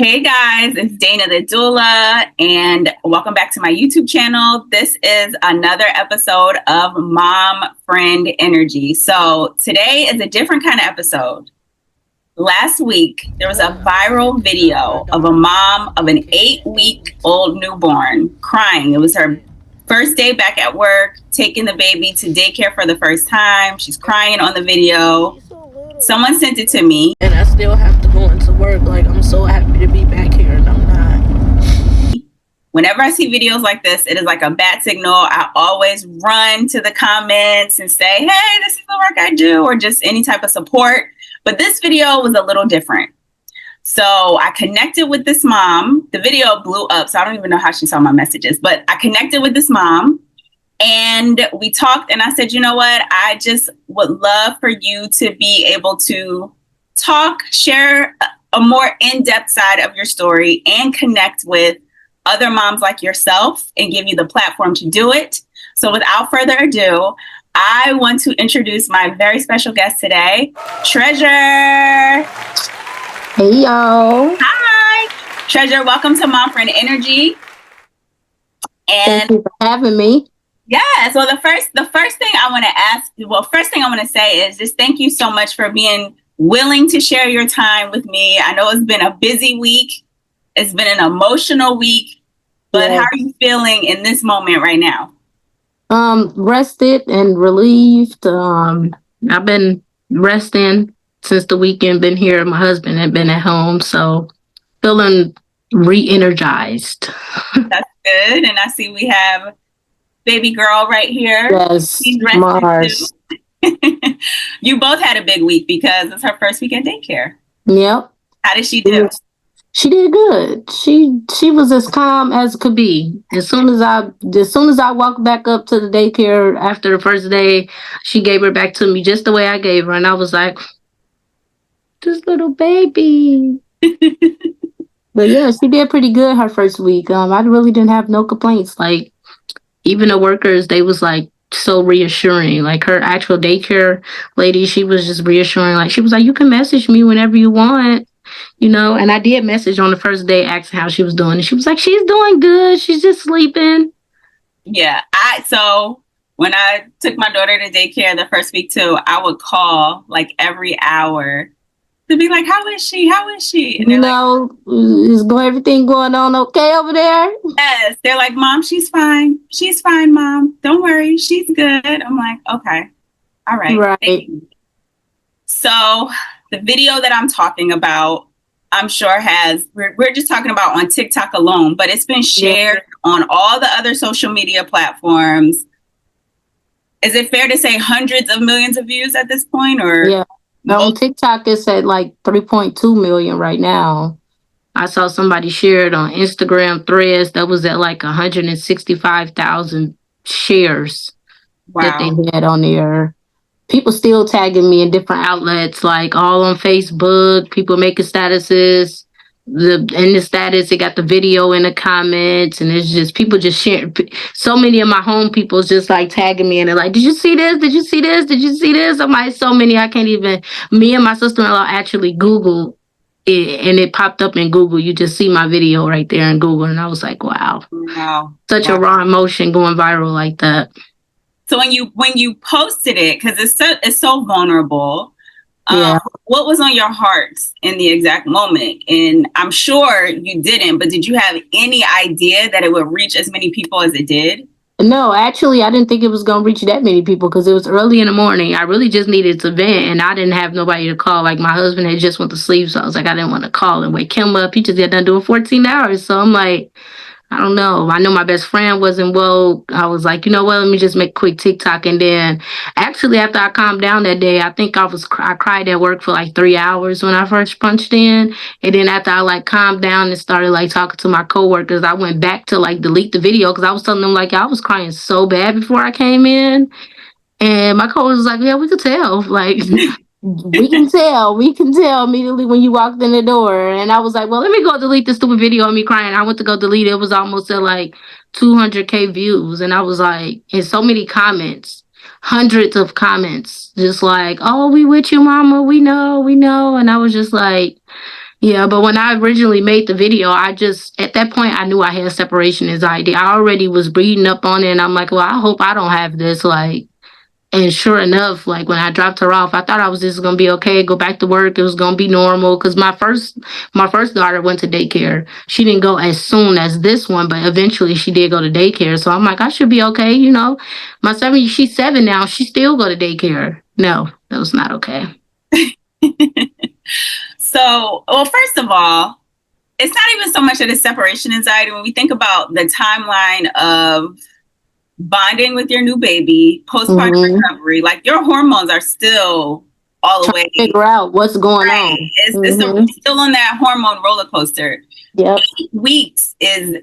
Hey guys, it's Dana the Doula, and welcome back to my YouTube channel. This is another episode of Mom Friend Energy. So today is a different kind of episode. Last week, there was a viral video of a mom of an 8-week-old newborn crying. It was her first day back at work, taking the baby to daycare for the first time. She's crying on the video. Someone sent it to me. And I still have to go into work. Like, I'm so happy to be back here, and I'm not. Whenever I see videos like this, it is like a bat signal. I always run to the comments and say, hey, this is the work I do, or just any type of support. But this video was a little different. So I connected with this mom. The video blew up, so I don't even know how she saw my messages. But I connected with this mom. And we talked, and I said, you know what? I just would love for you to be able to talk, share a more in-depth side of your story, and connect with other moms like yourself and give you the platform to do it. So without further ado, I want to introduce my very special guest today, Treasure. Hey, y'all. Hi. Treasure, welcome to Mom Friend Energy. And thank you for having me. Yeah, so the first thing I want to ask, first thing I want to say is just thank you so much for being willing to share your time with me. I know it's been a busy week. It's been an emotional week, but How are you feeling in this moment right now? Rested and relieved. I've been resting since the weekend, been here. My husband had been at home, so feeling re-energized. That's good. And I see we have baby girl right here. Yes, Mars. You both had a big week because it's her first week at daycare. Yep. How did she do? She did good. She was as calm as could be. As soon as I walked back up to the daycare after the first day, she gave her back to me just the way I gave her, and I was like, "This little baby." But yeah, she did pretty good her first week. I really didn't have no complaints. Like, even the workers, they was like so reassuring. Like, her actual daycare lady, she was just reassuring. Like, she was like, you can message me whenever you want, you know. And I did message on the first day asking how she was doing. And she was like, she's doing good. She's just sleeping. Yeah. So when I took my daughter to daycare the first week too, I would call like every hour to be like, how is she? How is she? And is everything going on okay over there? Yes. They're like, Mom, she's fine. She's fine, Mom. Don't worry. She's good. I'm like, okay. All right. Right. So the video that I'm talking about, I'm sure we're just talking about on TikTok alone, but it's been shared on all the other social media platforms. Is it fair to say hundreds of millions of views at this point, or? Yeah. On TikTok, it's at like 3.2 million right now. I saw somebody share it on Instagram Threads that was at like 165,000 shares. Wow. That they had on there. People still tagging me in different outlets, like all on Facebook. People making statuses. In the status, it got the video in the comments, and it's just people just sharing. So many of my home people's just like tagging me, and they're like, "Did you see this? Did you see this? Did you see this?" I'm like, so many I can't even. Me and my sister-in-law actually Googled it, and it popped up in Google. You just see my video right there in Google, and I was like, "Wow, such a raw emotion going viral like that." So when you posted it, because it's so vulnerable. What was on your heart in the exact moment? And I'm sure you didn't, but did you have any idea that it would reach as many people as it did? No, actually, I didn't think it was going to reach that many people because it was early in the morning. I really just needed to vent, and I didn't have nobody to call. Like, my husband had just went to sleep, so I was like, I didn't want to call and wake him up. He just got done doing 14 hours. So I'm like, I don't know. I know my best friend wasn't woke. I was like, you know what? Let me just make a quick TikTok. And then actually, after I calmed down that day, I think I cried at work for like 3 hours when I first punched in. And then after I like calmed down and started like talking to my coworkers, I went back to like delete the video because I was telling them like I was crying so bad before I came in. And my coworkers was like, yeah, we could tell. Like, we can tell immediately when you walked in the door. And I was like, well, let me go delete this stupid video of me crying. I went to go delete it. It was almost at like 200K views. And I was like, and so many comments, hundreds of comments, just like, oh, we with you, mama. We know. And I was just like, Yeah, but when I originally made the video, I just, at that point, I knew I had separation anxiety. I already was reading up on it, and I'm like, well, I hope I don't have this. Like, and sure enough, like when I dropped her off, I thought I was just gonna be okay, go back to work. It was gonna be normal because my first daughter went to daycare. She didn't go as soon as this one, but eventually she did go to daycare. So I'm like, I should be okay, you know. She's 7 now. She still go to daycare. No, that was not okay. So, well, first of all, it's not even so much that it's separation anxiety. When we think about the timeline of bonding with your new baby, postpartum recovery, like your hormones are still all the way. Figure out what's going on. It's still on that hormone roller coaster. Yep. 8 weeks is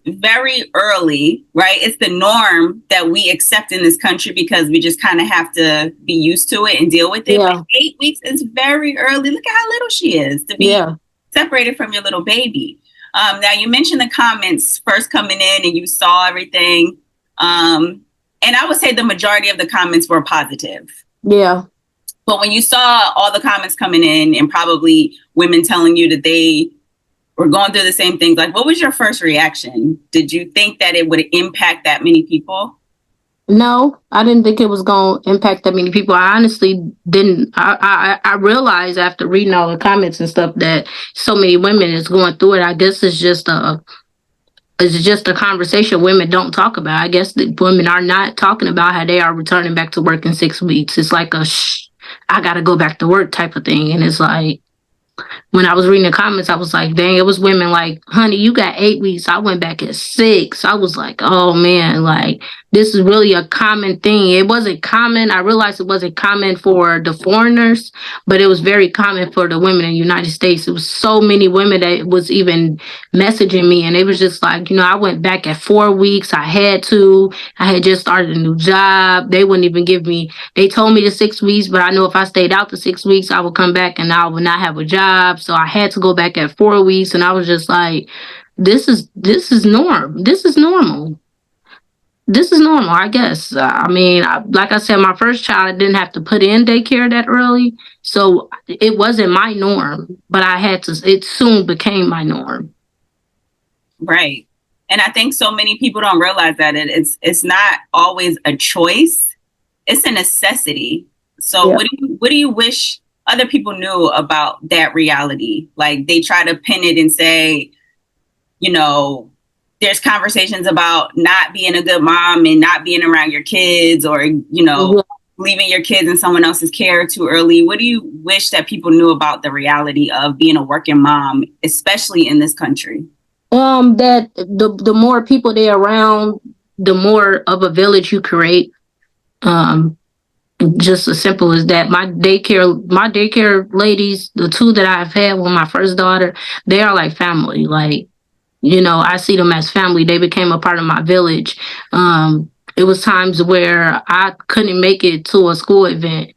very early, right? It's the norm that we accept in this country because we just kind of have to be used to it and deal with it. Yeah. But 8 weeks is very early. Look at how little she is to be separated from your little baby. Now you mentioned the comments first coming in and you saw everything. And I would say the majority of the comments were positive. Yeah. But when you saw all the comments coming in and probably women telling you that they were going through the same things, like what was your first reaction? Did you think that it would impact that many people? No, I didn't think it was going to impact that many people. I honestly didn't. I realized after reading all the comments and stuff that so many women is going through it. I guess it's just a conversation women don't talk about. I guess that women are not talking about how they are returning back to work in 6 weeks. It's like I got to go back to work type of thing. And it's like, when I was reading the comments, I was like, dang, it was women like, honey, you got 8 weeks. I went back at 6. I was like, oh man, like this is really a common thing. It wasn't common. I realized it wasn't common for the foreigners, but it was very common for the women in the United States. It was so many women that was even messaging me, and it was just like, you know, I went back at 4 weeks. I had just started a new job. They wouldn't even give me, they told me the 6 weeks, but I know if I stayed out the 6 weeks, I would come back and I would not have a job. So I had to go back at 4 weeks, and I was just like, this is norm. This is normal. This is normal, I guess. I mean, like I said, my first child, I didn't have to put in daycare that early. So it wasn't my norm, but it soon became my norm. Right. And I think so many people don't realize that it's not always a choice. It's a necessity. So what do you wish other people knew about that reality? Like they try to pin it and say, you know, there's conversations about not being a good mom and not being around your kids, or, you know, leaving your kids in someone else's care too early. What do you wish that people knew about the reality of being a working mom, especially in this country? That the more people they're around, the more of a village you create. Just as simple as that. My daycare ladies, the 2 that I've had with my first daughter, they are like family. Like, you know, I see them as family. They became a part of my village. It was times where I couldn't make it to a school event,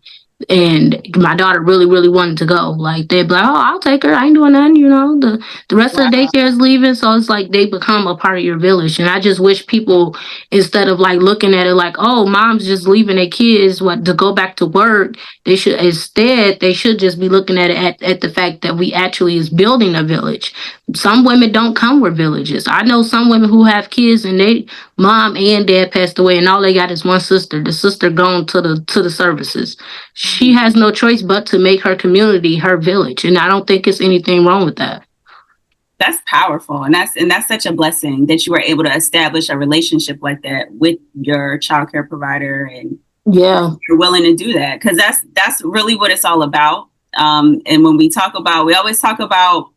and my daughter really, really wanted to go. Like, they'd be like, oh, I'll take her. I ain't doing nothing, you know. The rest of the daycare is leaving. So it's like they become a part of your village. And I just wish people, instead of like looking at it like, oh, mom's just leaving their kids to go back to work, they should just be looking at it at the fact that we actually is building a village. Some women don't come with villages. I know some women who have kids and they mom and dad passed away, and all they got is one sister. The sister gone to the services. She has no choice but to make her community her village, and I don't think it's anything wrong with that. That's powerful, and that's such a blessing that you were able to establish a relationship like that with your childcare provider, and you're willing to do that, because that's really what it's all about. And when we always talk about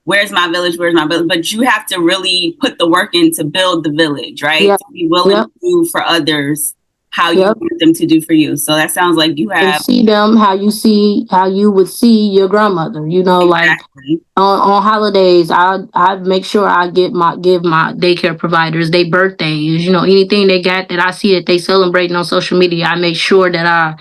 where's my village, but you have to really put the work in to build the village, right? To be willing to do for others how you want them to do for you. So that sounds like you have, and see them how you would see your grandmother, you know, exactly. Like on holidays, I make sure I give my daycare providers their birthdays, you know, anything they got that I see that they celebrating on social media, I make sure that I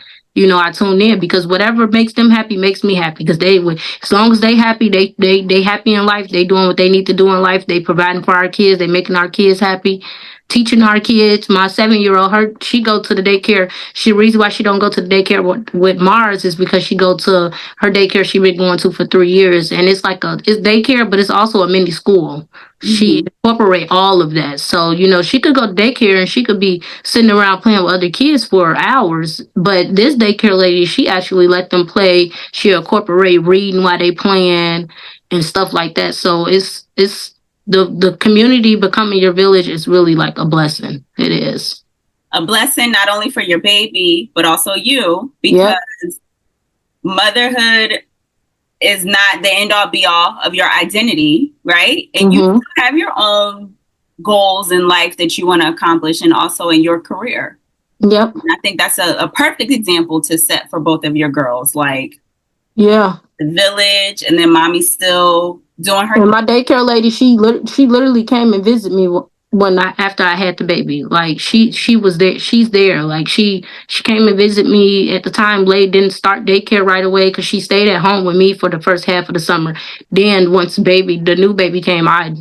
tune in, because whatever makes them happy makes me happy, because as long as they happy, they happy in life, they doing what they need to do in life, they providing for our kids, they making our kids happy. teaching our kids. My 7-year-old, she go to the daycare. The reason why she don't go to the daycare with Mars is because she go to her daycare she been going to for 3 years, and it's daycare, but it's also a mini school. She incorporate all of that. So, she could go to daycare and she could be sitting around playing with other kids for hours. But this daycare lady, she actually let them play. She incorporate reading while they playing and stuff like that. So it's the community becoming your village is really like a blessing. It is a blessing, not only for your baby, but also you, because motherhood is not the end all be all of your identity, right? And you have your own goals in life that you want to accomplish, and also in your career. Yep. And I think that's a perfect example to set for both of your girls. Like, the village, and then mommy's still doing her. And my daycare lady, she literally came and visited me one night after I had the baby. Like she was there. She's there. Like she came and visited me at the time. Lady didn't start daycare right away because she stayed at home with me for the first half of the summer. Then once the new baby came, I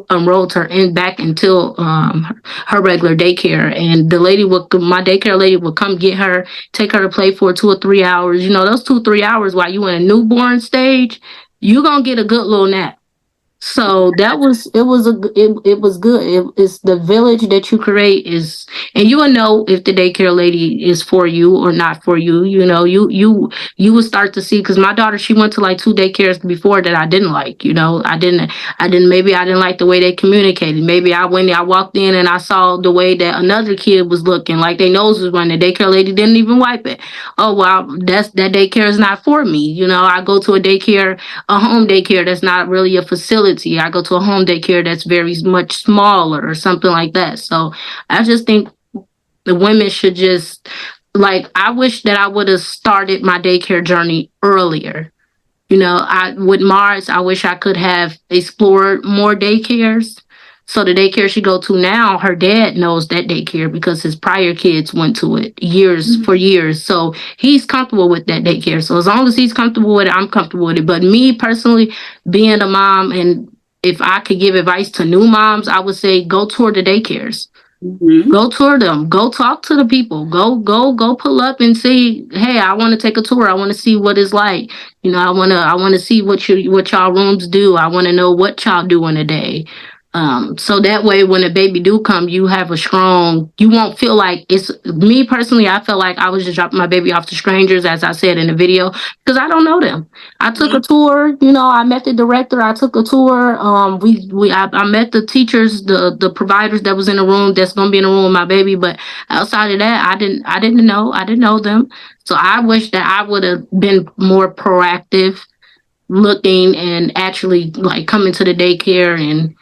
enrolled her back until her regular daycare. And my daycare lady would come get her, take her to play for 2 or 3 hours. Those 2-3 hours while you in a newborn stage, you're gonna get a good little nap. So it was good. It's the village that you create and you will know if the daycare lady is for you or not for you. You will start to see, because my daughter, she went to like 2 daycares before that I didn't like. Maybe I didn't like the way they communicated. Maybe I walked in and I saw the way that another kid was looking, like their nose was running. The daycare lady didn't even wipe it. Oh well, that daycare is not for me. I go to a home daycare that's not really a facility. I go to a home daycare that's very much smaller or something like that. So I just think the women should just, I wish that I would have started my daycare journey earlier. With Mars, I wish I could have explored more daycares. So the daycare she go to now, her dad knows that daycare because his prior kids went to it for years. So he's comfortable with that daycare. So as long as he's comfortable with it, I'm comfortable with it. But me personally, being a mom, and if I could give advice to new moms, I would say go tour the daycares. Go tour them. Go talk to the people. Go pull up and see, hey, I want to take a tour. I want to see what it's like. I want to see what y'all rooms do. I want to know what y'all do in a day. So that way, when a baby do come, you won't feel like it's me personally. I felt like I was just dropping my baby off to strangers, as I said in the video, because I don't know them. I took a tour, I met the director. I took a tour. I met the teachers, the providers that was in the room, that's going to be in the room with my baby. But outside of that, I didn't know them. So I wish that I would have been more proactive, looking and actually coming to the daycare. And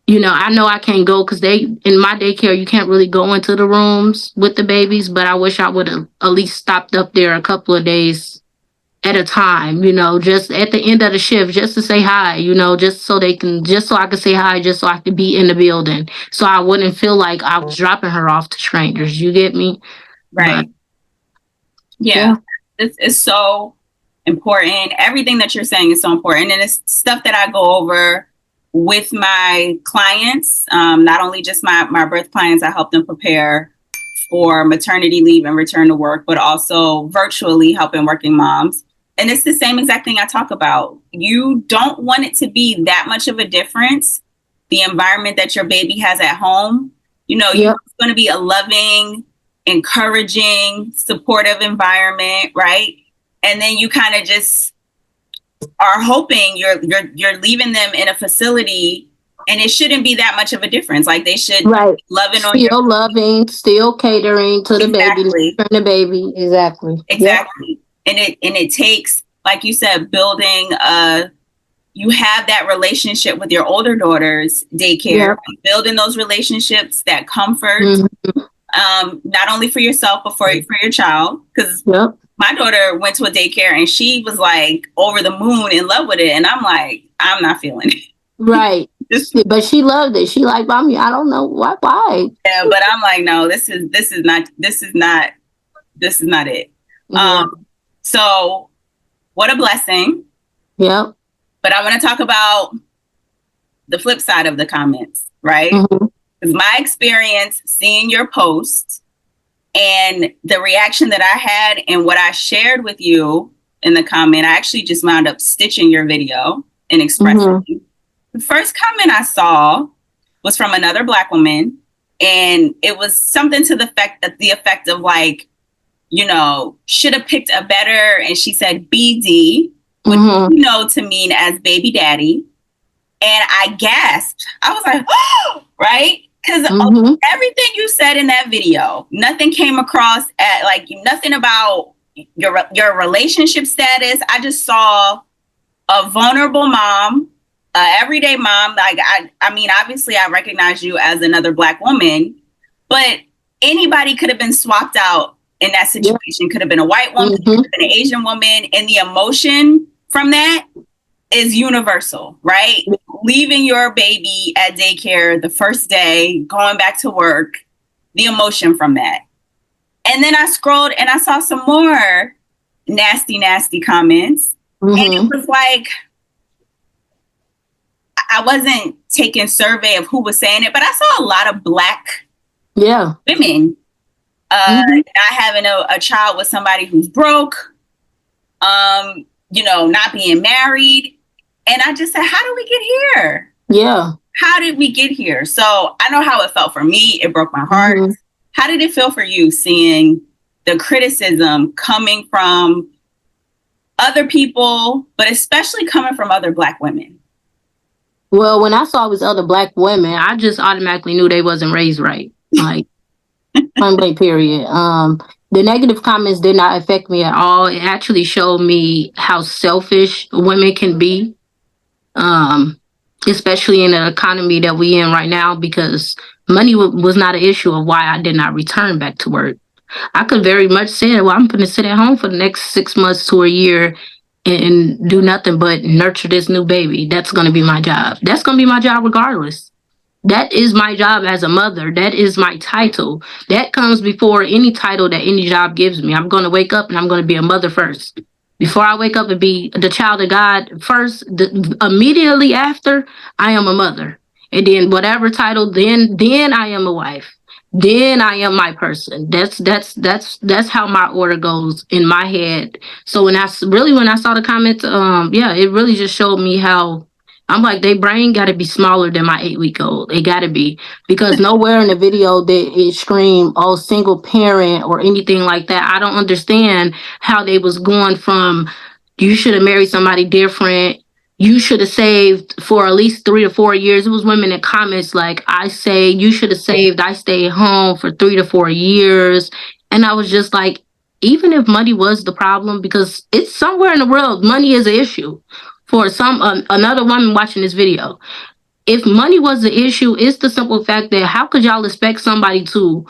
I know I can't go because in my daycare, you can't really go into the rooms with the babies, but I wish I would have at least stopped up there a couple of days at a time, just at the end of the shift, just to say hi, just so I could say hi, just so I could be in the building. So I wouldn't feel like I was dropping her off to strangers. You get me? Right. Yeah. This is so important. Everything that you're saying is so important. And it's stuff that I go over with my clients, not only just my birth clients. I help them prepare for maternity leave and return to work, but also virtually helping working moms. And it's the same exact thing I talk about. You don't want it to be that much of a difference, the environment that your baby has at home. You're going to be a loving, encouraging, supportive environment, right? And then you kind of just are hoping you're leaving them in a facility, and it shouldn't be that much of a difference. Like, they should be loving on you, still loving, still catering to the baby, exactly. Yep. And it takes, like you said, building you have that relationship with your older daughter's daycare, building those relationships, that comfort, not only for yourself but for your child, because my daughter went to a daycare and she was like over the moon in love with it. And I'm like, I'm not feeling it. Right. But she loved it. She like, mommy, I don't know why. Yeah, but I'm like, no, this is not it. So what a blessing. Yep. But I want to talk about the flip side of the comments, right? Because my experience seeing your post and the reaction that I had and what I shared with you in the comment, I actually just wound up stitching your video and expressing. The first comment I saw was from another Black woman, and it was something to the effect of like, you know, should have picked a better, and she said BD, which you know to mean as baby daddy. And I gasped. I was like, oh, right? Because everything you said in that video, nothing came across at like nothing about your relationship status. I just saw a vulnerable mom, everyday mom. Like I mean, obviously, I recognize you as another Black woman, but anybody could have been swapped out in that situation. Could have been a white woman, could have been an Asian woman, and the emotion from that is universal, right? Leaving your baby at daycare the first day, going back to work, the emotion from that. And then I scrolled and I saw some more nasty comments. And it was like, I wasn't taking survey of who was saying it, but I saw a lot of Black women not having a child with somebody who's broke, you know, not being married. And I just said, how did we get here? Yeah. How did we get here? So I know how it felt for me. It broke my heart. How did it feel for you seeing the criticism coming from other people, but especially coming from other Black women? Well, when I saw it was other Black women, I just automatically knew they wasn't raised right. Like, point blank period. The negative comments did not affect me at all. It actually showed me how selfish women can be. Especially in the economy that we in right now, because money was not an issue of why I did not return back to work. I could very much say, well, I'm going to sit at home for the next 6 months to a year and do nothing but nurture this new baby. That's going to be my job. That's going to be my job regardless. That is my job as a mother. That is my title. That comes before any title that any job gives me. I'm going to wake up and I'm going to be a mother first. Before I wake up and be the child of God first, immediately after, I am a mother. And then whatever title, then I am a wife. Then I am my person. That's how my order goes in my head. So when I saw the comments, it really just showed me how I'm like, their brain got to be smaller than my 8-week-old. It got to be, because nowhere in the video did it scream, oh, single parent or anything like that. I don't understand how they was going from, you should have married somebody different. You should have saved for at least 3 to 4 years. It was women in comments like, I say you should have saved. I stayed home for 3 to 4 years. And I was just like, even if money was the problem, because it's somewhere in the world, money is an issue. For another woman watching this video, if money was the issue, it's the simple fact that how could y'all expect somebody to,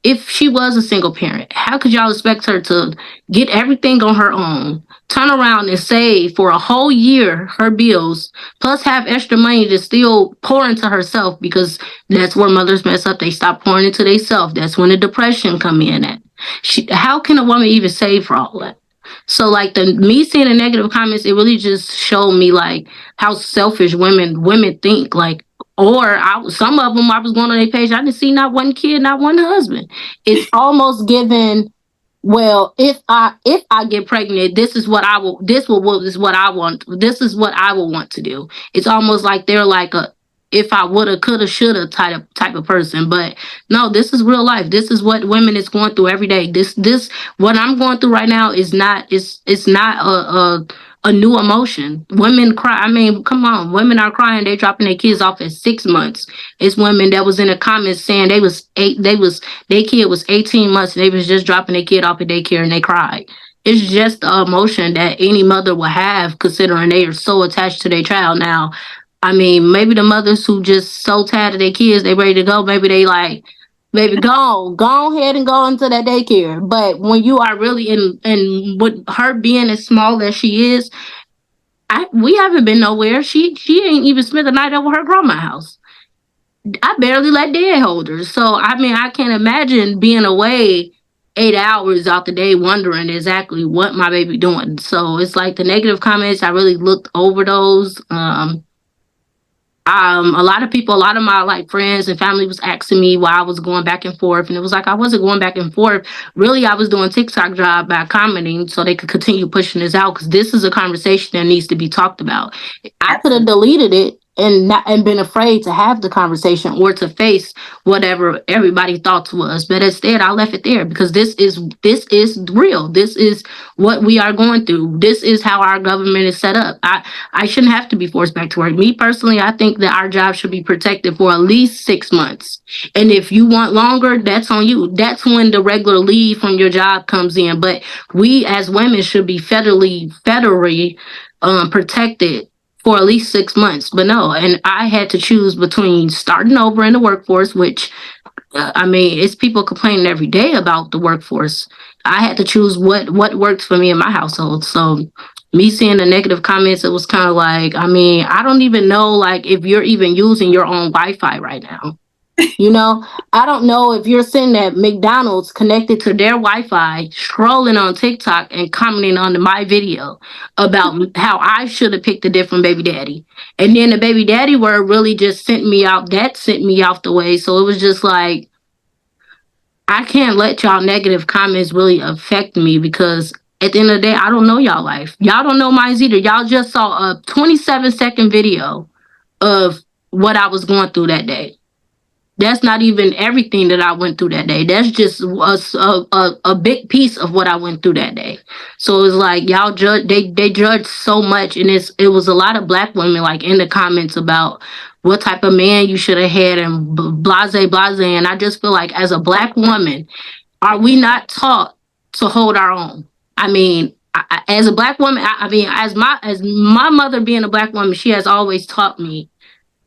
if she was a single parent, how could y'all expect her to get everything on her own, turn around and save for a whole year her bills, plus have extra money to still pour into herself? Because that's where mothers mess up. They stop pouring into themselves. That's when the depression come in at. How can a woman even save for all that? So like me seeing the negative comments, it really just showed me like how selfish women think. Like, or some of them, I was going on their page, I didn't see not one kid, not one husband. It's almost given, well, if I get pregnant, this is what I will want to do. It's almost like they're like a, if I woulda, coulda, shoulda type of person. But no, this is real life. This is what women is going through every day. This what I'm going through right now is not, it's not a new emotion. Women cry. I mean, come on. Women are crying. They dropping their kids off at 6 months. It's women that was in the comments saying their kid was 18 months. And they was just dropping their kid off at daycare and they cried. It's just an emotion that any mother will have, considering they are so attached to their child now. I mean, maybe the mothers who just so tired of their kids, they ready to go. Maybe they like, baby, go ahead and go into that daycare. But when you are really in with her being as small as she is, we haven't been nowhere. She ain't even spent the night over her grandma's house. I barely let dad hold her. So, I mean, I can't imagine being away 8 hours out the day wondering exactly what my baby doing. So it's like the negative comments, I really looked over those. I A lot of people, a lot of my like friends and family was asking me why I was going back and forth, and it was like I wasn't going back and forth. Really, I was doing TikTok job by commenting so they could continue pushing this out, because this is a conversation that needs to be talked about. I could have deleted it and been afraid to have the conversation or to face whatever everybody thought was, but instead I left it there because this is real. This is what we are going through. This is how our government is set up. I shouldn't have to be forced back to work. Me personally, I think that our job should be protected for at least 6 months, and if you want longer, that's on you. That's when the regular leave from your job comes in. But we as women should be federally protected for at least 6 months. But no, and I had to choose between starting over in the workforce, which I mean, it's people complaining every day about the workforce. I had to choose what works for me in my household. So me seeing the negative comments, it was kind of like, I mean, I don't even know like if you're even using your own Wi-Fi right now. You know, I don't know if you're sitting at McDonald's connected to their Wi-Fi, scrolling on TikTok and commenting on my video about how I should have picked a different baby daddy. And then the baby daddy word really just sent me out. That sent me off the way. So it was just like, I can't let y'all negative comments really affect me, because at the end of the day, I don't know y'all life. Y'all don't know mine either. Y'all just saw a 27-second video of what I was going through that day. That's not even everything that I went through that day. That's just a big piece of what I went through that day. So it was like y'all judge. They judge so much, and it was a lot of Black women like in the comments about what type of man you should have had and blase. And I just feel like as a Black woman, are we not taught to hold our own? I mean, as a Black woman, I mean, as my mother being a Black woman, she has always taught me,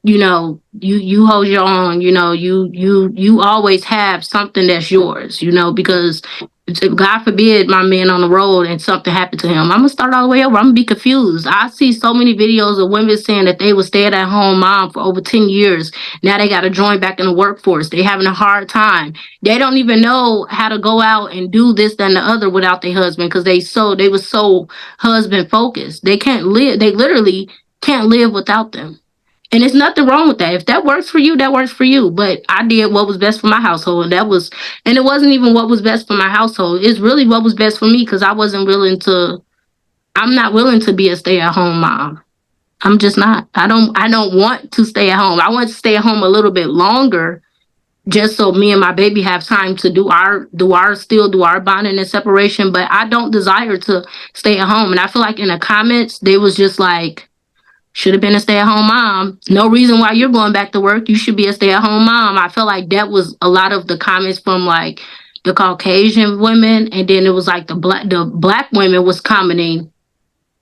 you know, you hold your own, you know, you always have something that's yours, you know, because if God forbid my man on the road and something happened to him, I'm gonna start all the way over. I'm gonna be confused. I see so many videos of women saying that they were stay-at-home mom for over 10 years. Now they got to join back in the workforce. They having a hard time. They don't even know how to go out and do this, that, and the other without their husband, because they were so husband focused. They can't live. They literally can't live without them. And there's nothing wrong with that. If that works for you, that works for you. But I did what was best for my household. And it wasn't even what was best for my household. It's really what was best for me, because I'm not willing to be a stay-at-home mom. I'm just not. I don't want to stay at home. I want to stay at home a little bit longer, just so me and my baby have time to do our bonding and separation. But I don't desire to stay at home. And I feel like in the comments, they was just like, should have been a stay-at-home mom. No reason why you're going back to work. You should be a stay-at-home mom. I feel like that was a lot of the comments from like the Caucasian women, and then it was like the black women was commenting,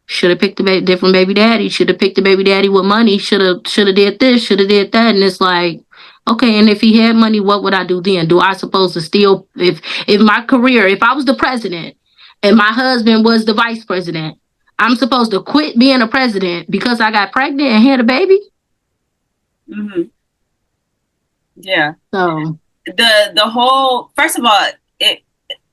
should have picked a different baby daddy. Should have picked a baby daddy with money. Should have did this. Should have did that. And it's like, okay. And if he had money, what would I do then? Do I supposed to steal? If my career, if I was the president and my husband was the vice president, I'm supposed to quit being a president because I got pregnant and had a baby? Mm-hmm. Yeah. So the whole, first of all, it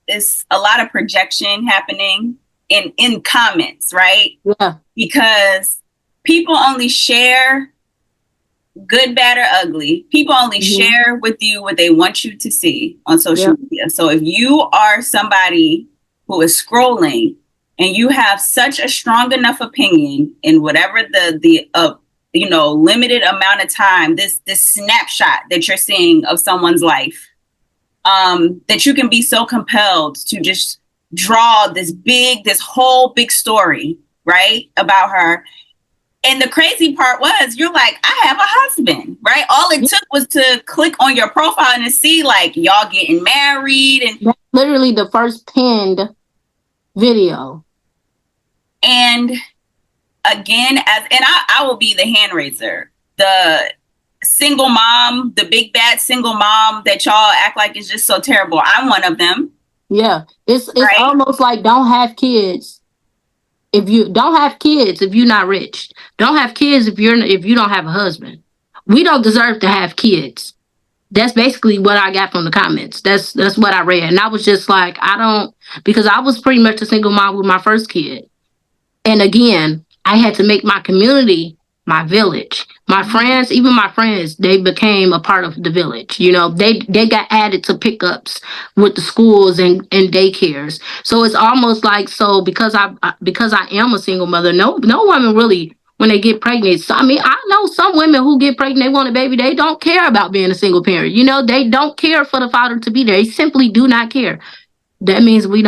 is a lot of projection happening in comments, right? Yeah. Because people only share good, bad, or ugly. People only share with you what they want you to see on social media. So if you are somebody who is scrolling and you have such a strong enough opinion in whatever the limited amount of time, this snapshot that you're seeing of someone's life, that you can be so compelled to just draw this whole big story, right, about her. And the crazy part was, you're like, I have a husband, right? All it took was to click on your profile and to see like y'all getting married, and that's literally the first pinned video. And again, I will be the hand raiser, the single mom, the big bad single mom that y'all act like is just so terrible. I'm one of them. Yeah, it's right? Almost like don't have kids. If you don't have kids, if you're not rich, don't have kids if you don't have a husband. We don't deserve to have kids. That's basically what I got from the comments. That's what I read, and I was just like, because I was pretty much a single mom with my first kid. And again, I had to make my community my village. My friends, even my friends, they became a part of the village. You know, they got added to pickups with the schools and daycares. So it's almost like, so because I am a single mother, no woman really, when they get pregnant. So I mean, I know some women who get pregnant, they want a baby, they don't care about being a single parent. You know, they don't care for the father to be there. They simply do not care. That means we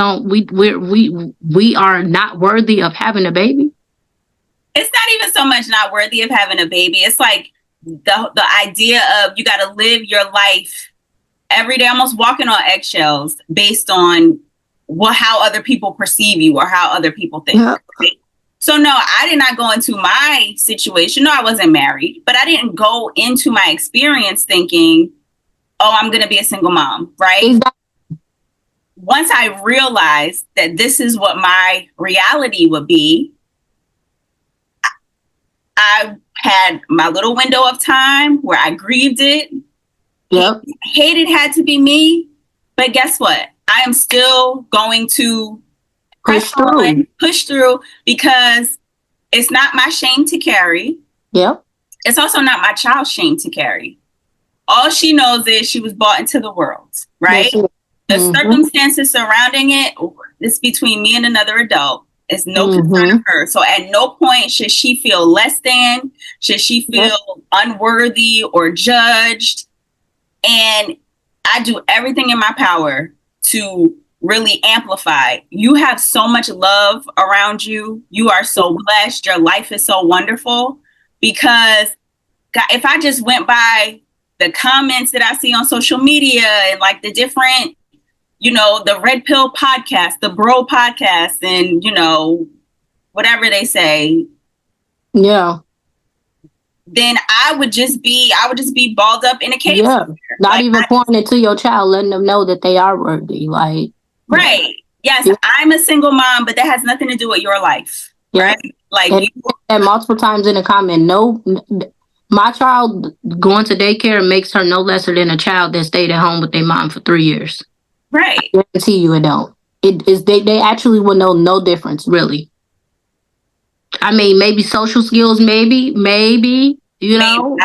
are not worthy of having a baby. It's not even so much not worthy of having a baby. It's like the idea of you got to live your life every day, almost walking on eggshells based on how other people perceive you or how other people think. Yeah. Right? So no, I did not go into my situation. No, I wasn't married, but I didn't go into my experience thinking, oh, I'm going to be a single mom, right? Exactly. Once I realized that this is what my reality would be, I had my little window of time where I grieved it. Yep. Hated had to be me. But guess what? I am still going to push through because it's not my shame to carry. Yep. It's also not my child's shame to carry. All she knows is she was brought into the world, right? The circumstances surrounding it is between me and another adult. It's no concern of her. So at no point should she feel less than, should she feel unworthy or judged. And I do everything in my power to really amplify. You have so much love around you. You are so blessed. Your life is so wonderful. Because God, if I just went by the comments that I see on social media and like the different, you know, the Red Pill podcast, the Bro podcast, and, you know, whatever they say. Yeah. Then I would just be balled up in a cave. Yeah. Not like, even pointing it to your child, letting them know that they are worthy. Like, right. Yes, yeah. I'm a single mom, but that has nothing to do with your life. Yeah. Right. Like, and multiple times in the comment, no, my child going to daycare makes her no lesser than a child that stayed at home with their mom for 3 years. Right. I guarantee you it don't. It is they actually will know no difference, really. I mean, maybe social skills, maybe, you know,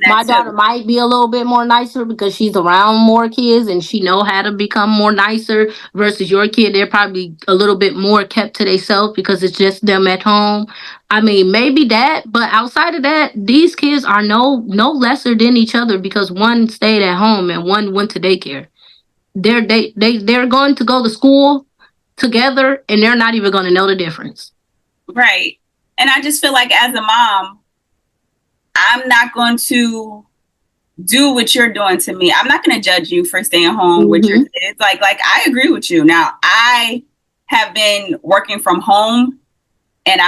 my daughter might be a little bit more nicer because she's around more kids and she know how to become more nicer versus your kid. They're probably a little bit more kept to themselves because it's just them at home. I mean, maybe that, but outside of that, these kids are no lesser than each other because one stayed at home and one went to daycare. They're going to go to school together and they're not even going to know the difference. Right. And I just feel like as a mom, I'm not going to do what you're doing to me. I'm not going to judge you for staying home with your kids. Like I agree with you. Now, I have been working from home and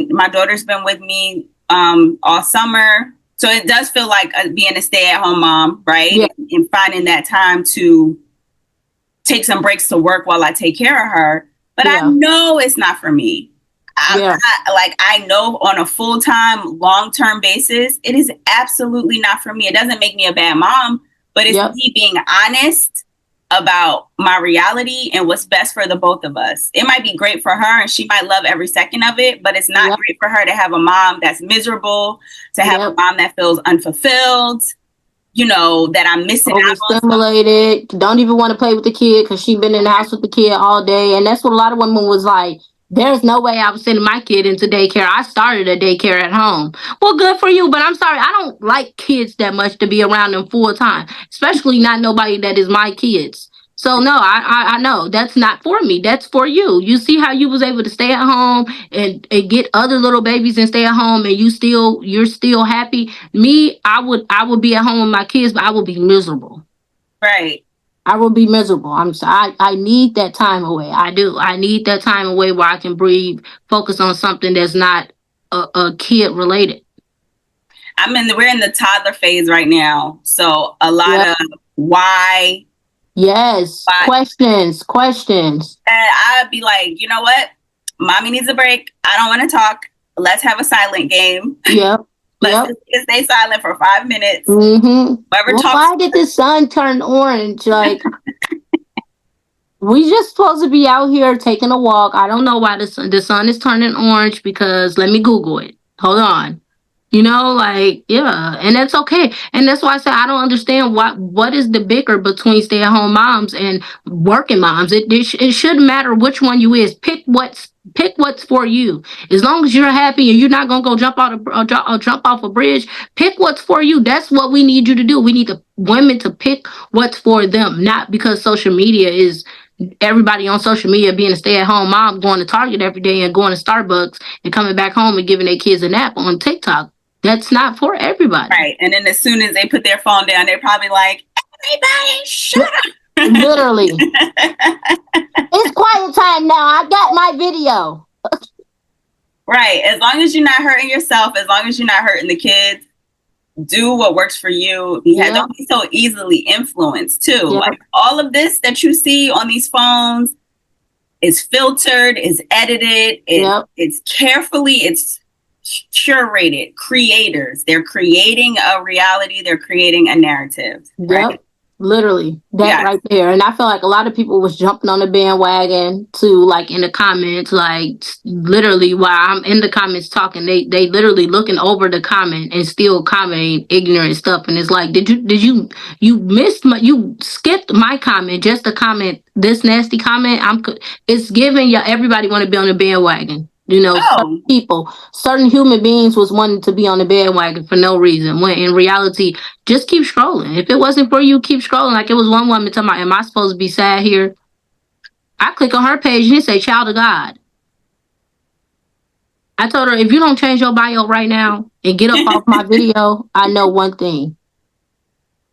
my daughter's been with me all summer. So it does feel like being a stay-at-home mom, right? Yeah. And finding that time to take some breaks to work while I take care of her. But I know it's not for me. I know on a full-time, long-term basis, it is absolutely not for me. It doesn't make me a bad mom, but it's me being honest about my reality and what's best for the both of us. It might be great for her and she might love every second of it, but it's not great for her to have a mom that's miserable, to have a mom that feels unfulfilled, you know, that I'm missing out on. Overstimulated, don't even want to play with the kid because she's been in the house with the kid all day. And that's what a lot of women was like, there's no way I was sending my kid into daycare. I started a daycare at home. Well, good for you, but I'm sorry. I don't like kids that much to be around them full time, especially not nobody that is my kids. So no, I know that's not for me. That's for you. You see how you was able to stay at home and get other little babies and stay at home and you're still happy. Me, I would be at home with my kids, but I would be miserable. Right. I will be miserable. I'm sorry. I need that time away. I do. I need that time away where I can breathe, focus on something that's not a kid related. We're in the toddler phase right now. So a lot of why. Yes. Why? Questions. And I'd be like, you know what? Mommy needs a break. I don't want to talk. Let's have a silent game. Yep. Let's just stay silent for 5 minutes. Why did the sun turn orange? Like, we just supposed to be out here taking a walk. I don't know why the sun is turning orange because let me Google it. Hold on. You know, like, yeah, and that's okay. And that's why I say I don't understand what is the bicker between stay-at-home moms and working moms. It shouldn't matter which one you is. Pick what's for you. As long as you're happy and you're not gonna go jump off a bridge, pick what's for you. That's what we need you to do. We need the women to pick what's for them, not because social media is everybody on social media being a stay-at-home mom going to Target every day and going to Starbucks and coming back home and giving their kids a nap on TikTok. That's not for everybody. Right. And then as soon as they put their phone down, they're probably like, everybody shut up. Literally. It's quiet time now. I got my video. Right. As long as you're not hurting yourself, as long as you're not hurting the kids, do what works for you. Don't be so easily influenced too. Like all of this that you see on these phones is filtered, is edited, it's carefully, it's curated. Creators, they're creating a reality, they're creating a narrative. Right? Literally that right there. And I feel like a lot of people was jumping on the bandwagon to, like, in the comments, like literally while I'm in the comments talking, they literally looking over the comment and still commenting ignorant stuff. And it's like, did you you skipped my comment just to comment this nasty comment? It's giving everybody want to be on the bandwagon. You know, certain human beings was wanting to be on the bandwagon for no reason. When in reality, just keep scrolling. If it wasn't for you, keep scrolling. Like, it was one woman talking about, am I supposed to be sad here? I click on her page and it say child of God. I told her, if you don't change your bio right now and get up off my video, I know one thing.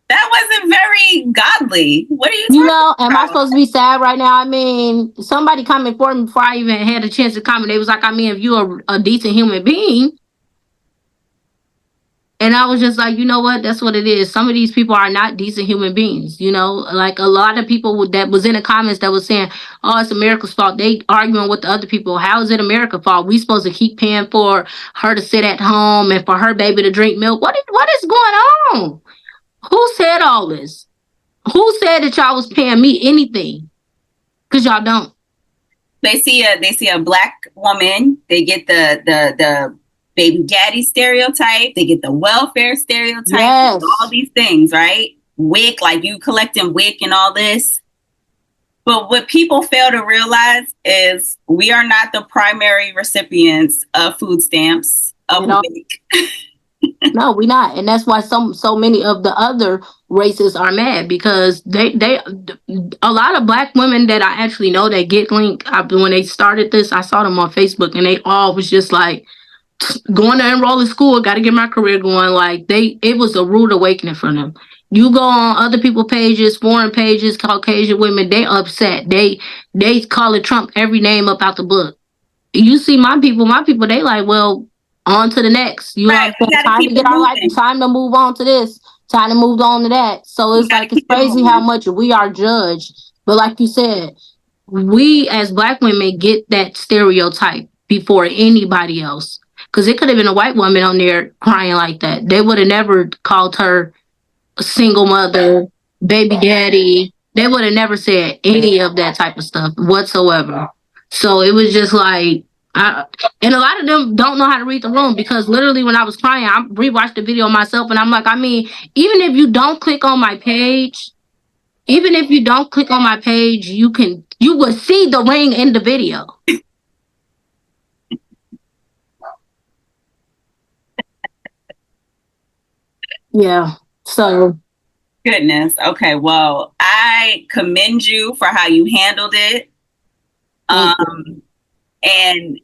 That wasn't very godly. What are you talking about? Am I supposed to be sad right now? I mean, somebody commented for me before I even had a chance to comment. They was like, I mean, if you're a decent human being. And I was just like, you know what? That's what it is. Some of these people are not decent human beings. You know, like a lot of people that was in the comments that was saying, oh, it's America's fault. They arguing with the other people. How is it America's fault? We supposed to keep paying for her to sit at home and for her baby to drink milk. What is going on? Who said all this? Who said that y'all was paying me anything? Because y'all don't. They see a black woman. They get the baby daddy stereotype. They get the welfare stereotype. All these things, right? WIC, like you collecting WIC and all this. But what people fail to realize is we are not the primary recipients of food stamps, of WIC. No, we're not. And that's why so many of the other races are mad, because they a lot of black women that I actually know that get linked, when they started this, I saw them on Facebook and they all was just like, going to enroll in school, got to get my career going. Like, it was a rude awakening for them. You go on other people's pages, foreign pages, Caucasian women, they upset. They call it Trump every name up out the book. You see my people, they like, well, on to the next. You have time to get our life, time to move on to this, time to move on to that. So it's like, it's crazy how much we are judged. But like you said, we as black women get that stereotype before anybody else. Because it could have been a white woman on there crying like that. They would have never called her a single mother, baby daddy. They would have never said any of that type of stuff whatsoever. So it was just like, and a lot of them don't know how to read the room, because literally when I was crying, I rewatched the video myself and I'm like, I mean, even if you don't click on my page, you will see the ring in the video. Yeah. So. Goodness. Okay. Well, I commend you for how you handled it. And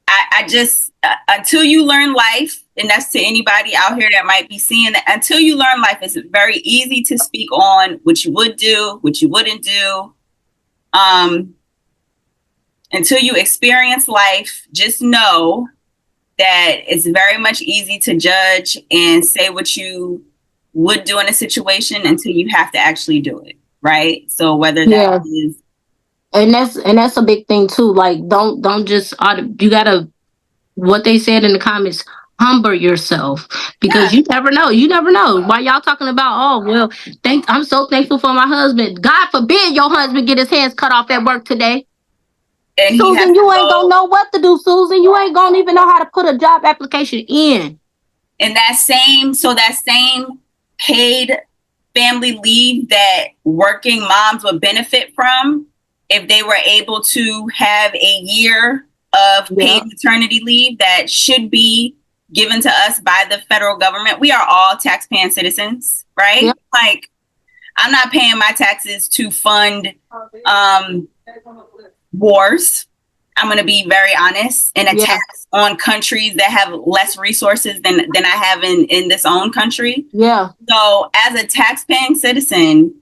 I just, until you learn life, and that's to anybody out here that might be seeing that, until you learn life, it's very easy to speak on what you would do, what you wouldn't do. Until you experience life, just know that it's very much easy to judge and say what you would do in a situation until you have to actually do it. Right. So whether that is. And that's a big thing too. Like, don't just, you gotta, what they said in the comments, humble yourself, because you never know. Why y'all talking about, oh, well, I'm so thankful for my husband. God forbid your husband get his hands cut off at work today. and he has Susan, you to ain't gonna go know what to do, Susan. You ain't gonna even know how to put a job application in. and that same paid family leave that working moms would benefit from if they were able to have a year of paid maternity leave that should be given to us by the federal government. We are all taxpaying citizens, right? Yep. Like, I'm not paying my taxes to fund wars. I'm going to be very honest, and attacks on countries that have less resources than I have in this own country. Yeah. So as a tax-paying citizen,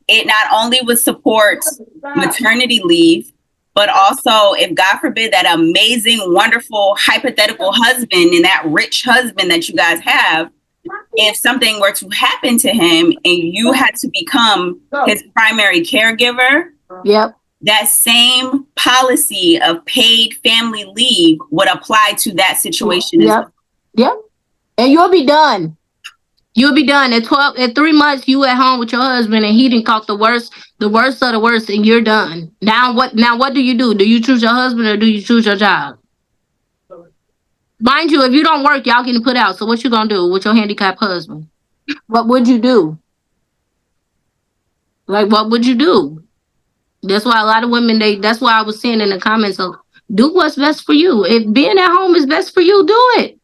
it not only would support maternity leave, but also, if God forbid, that amazing, wonderful, hypothetical husband and that rich husband that you guys have, if something were to happen to him and you had to become his primary caregiver, Yep. that same policy of paid family leave would apply to that situation. Yep. Yep. And you'll be done. You'll be done at 3 months. You at home with your husband, and he didn't caught the worst of the worst, and you're done. Now what do you do? Do you choose your husband or do you choose your job? Mind you, if you don't work, y'all getting put out. So what you gonna do with your handicapped husband? What would you do? Like, what would you do? That's why a lot of women, that's why I was saying in the comments, of do what's best for you. If being at home is best for you, do it.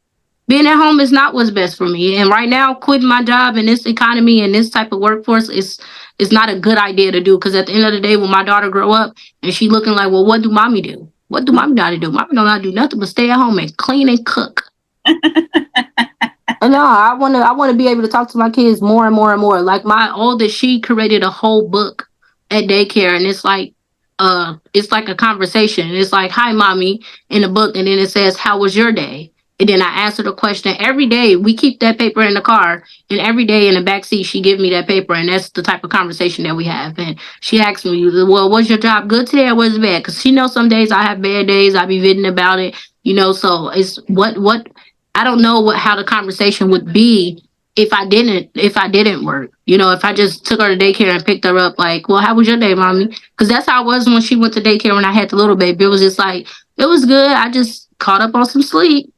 Being at home is not what's best for me. And right now, quitting my job in this economy and this type of workforce is not a good idea to do. Because at the end of the day, when my daughter grow up and she looking like, well, what do mommy do? What do mommy know how to do? Mommy don't know how to do nothing but stay at home and clean and cook. No, I want to be able to talk to my kids more and more and more. Like my oldest, she created a whole book at daycare, and it's like a conversation. It's like, hi mommy, in the book, and then it says, how was your day? And then I answer the question every day. We keep that paper in the car, and every day in the back seat, she give me that paper, and that's the type of conversation that we have. And she asks me, well, was your job good today or was it bad? Because she knows some days I have bad days. I be venting about it, so it's what I don't know how the conversation would be if I didn't work. If I just took her to daycare and picked her up, like, well, how was your day, mommy? Because that's how it was when she went to daycare when I had the little baby. It was just like, it was good. I just caught up on some sleep.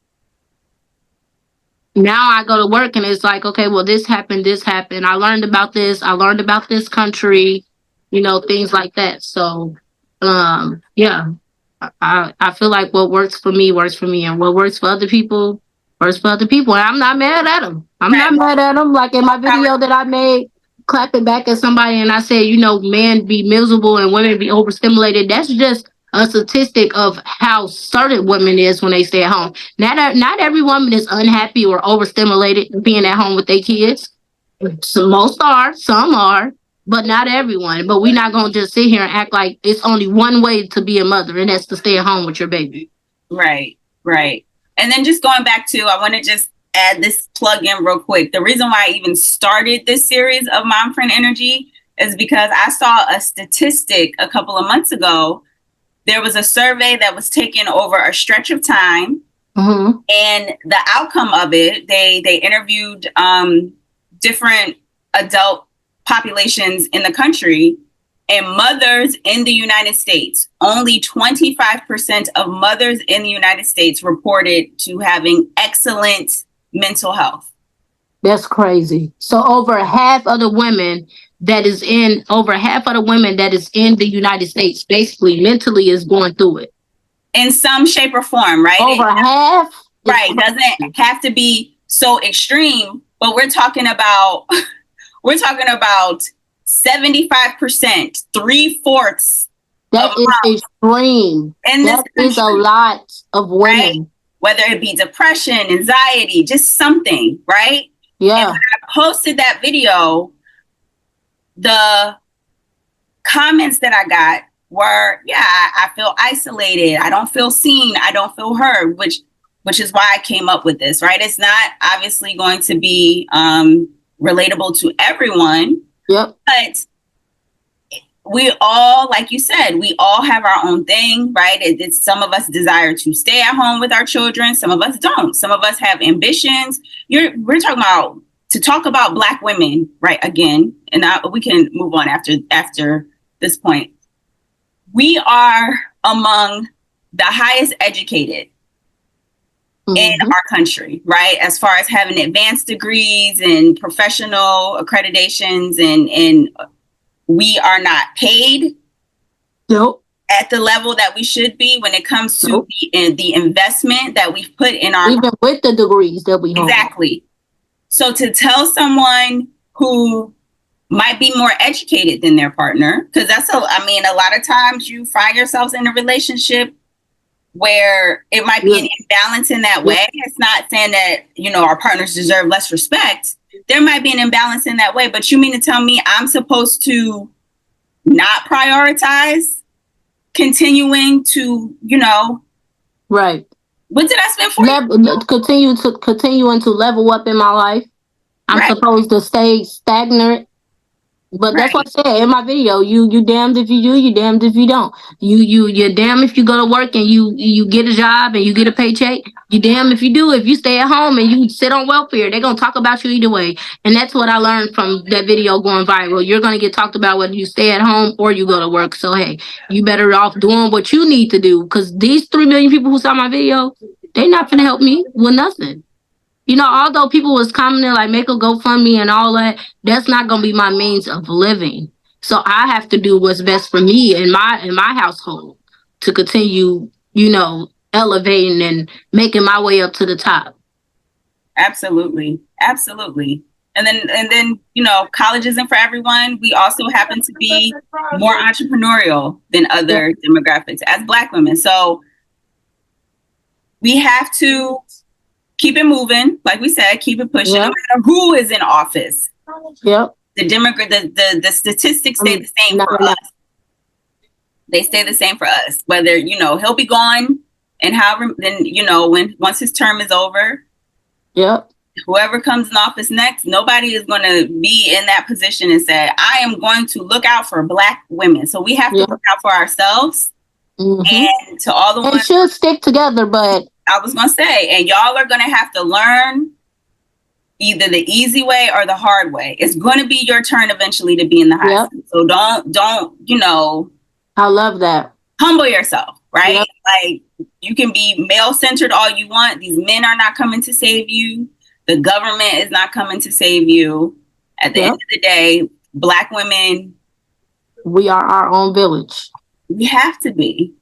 Now I go to work and it's like, okay, well, this happened. I learned about this. I learned about this country, things like that. So, yeah, I feel like what works for me, and what works for other people works for other people. And I'm not mad at them. Not mad at them. Like in my video that I made, clapping back at somebody, and I said, men be miserable and women be overstimulated. That's just a statistic of how certain women is when they stay at home. Not every woman is unhappy or overstimulated being at home with their kids. So most are, some are, but not everyone. But we're not gonna just sit here and act like it's only one way to be a mother, and that's to stay at home with your baby. Right. And then just going back to, I want to just add this plug in real quick. The reason why I even started this series of Mom Friend Energy is because I saw a statistic a couple of months ago. There was a survey that was taken over a stretch of time. Mm-hmm. And the outcome of it, they interviewed different adult populations in the country, and mothers in the United States, only 25% of mothers in the United States reported to having excellent mental health. That's crazy. So over half of the women that is in the United States, basically mentally is going through it. In some shape or form, right? Over half? Right. Doesn't have to be so extreme, but we're talking about 75%, 3/4. That is extreme. That is a lot of women. Right? Whether it be depression, anxiety, just something, right? Yeah. And when I posted that video, the comments that I got were, I feel isolated. I don't feel seen. I don't feel heard, which is why I came up with this, right? It's not obviously going to be relatable to everyone. Yep. But we all, like you said, we all have our own thing, right? It's some of us desire to stay at home with our children. Some of us don't. Some of us have ambitions. We're talking about to talk about Black women, right? Again, and we can move on after this point. We are among the highest educated in our country, right? As far as having advanced degrees and professional accreditations, and we are not paid at the level that we should be when it comes to the investment that we've put in our, even with the degrees that we hold. Exactly. So to tell someone who might be more educated than their partner, because a lot of times you find yourselves in a relationship where it might be an imbalance in that way. It's not saying that, our partners deserve less respect. There might be an imbalance in that way, but you mean to tell me I'm supposed to not prioritize continuing to, right. What did I spend 40? Continuing to level up in my life. I'm supposed to stay stagnant. But that's what I said in my video. You damned if you do, you damned if you don't. You're damned if you go to work and you get a job and you get a paycheck. You damned if you do. If you stay at home and you sit on welfare, they're gonna talk about you either way. And that's what I learned from that video going viral. You're gonna get talked about whether you stay at home or you go to work. So hey, you better off doing what you need to do, because these 3 million people who saw my video, they're not gonna help me with nothing. Although people was commenting like make a GoFundMe and all that, that's not gonna be my means of living. So I have to do what's best for me in my household to continue, elevating and making my way up to the top. Absolutely. And then, college isn't for everyone. We also happen to be more entrepreneurial than other demographics as Black women. So we have to keep it moving, like we said, keep it pushing, no matter who is in office. Yep. The statistics stay the same for us. They stay the same for us. Whether, he'll be gone and once his term is over. Yep. Whoever comes in office next, nobody is going to be in that position and say, I am going to look out for Black women. So we have to look out for ourselves. And to all the ones, should stick together, but I was going to say, and y'all are going to have to learn either the easy way or the hard way. It's going to be your turn eventually to be in the high seat. So don't, I love that. Humble yourself, right? Yep. Like, you can be male-centered all you want. These men are not coming to save you. The government is not coming to save you. At the end of the day, Black women, we are our own village. We have to be.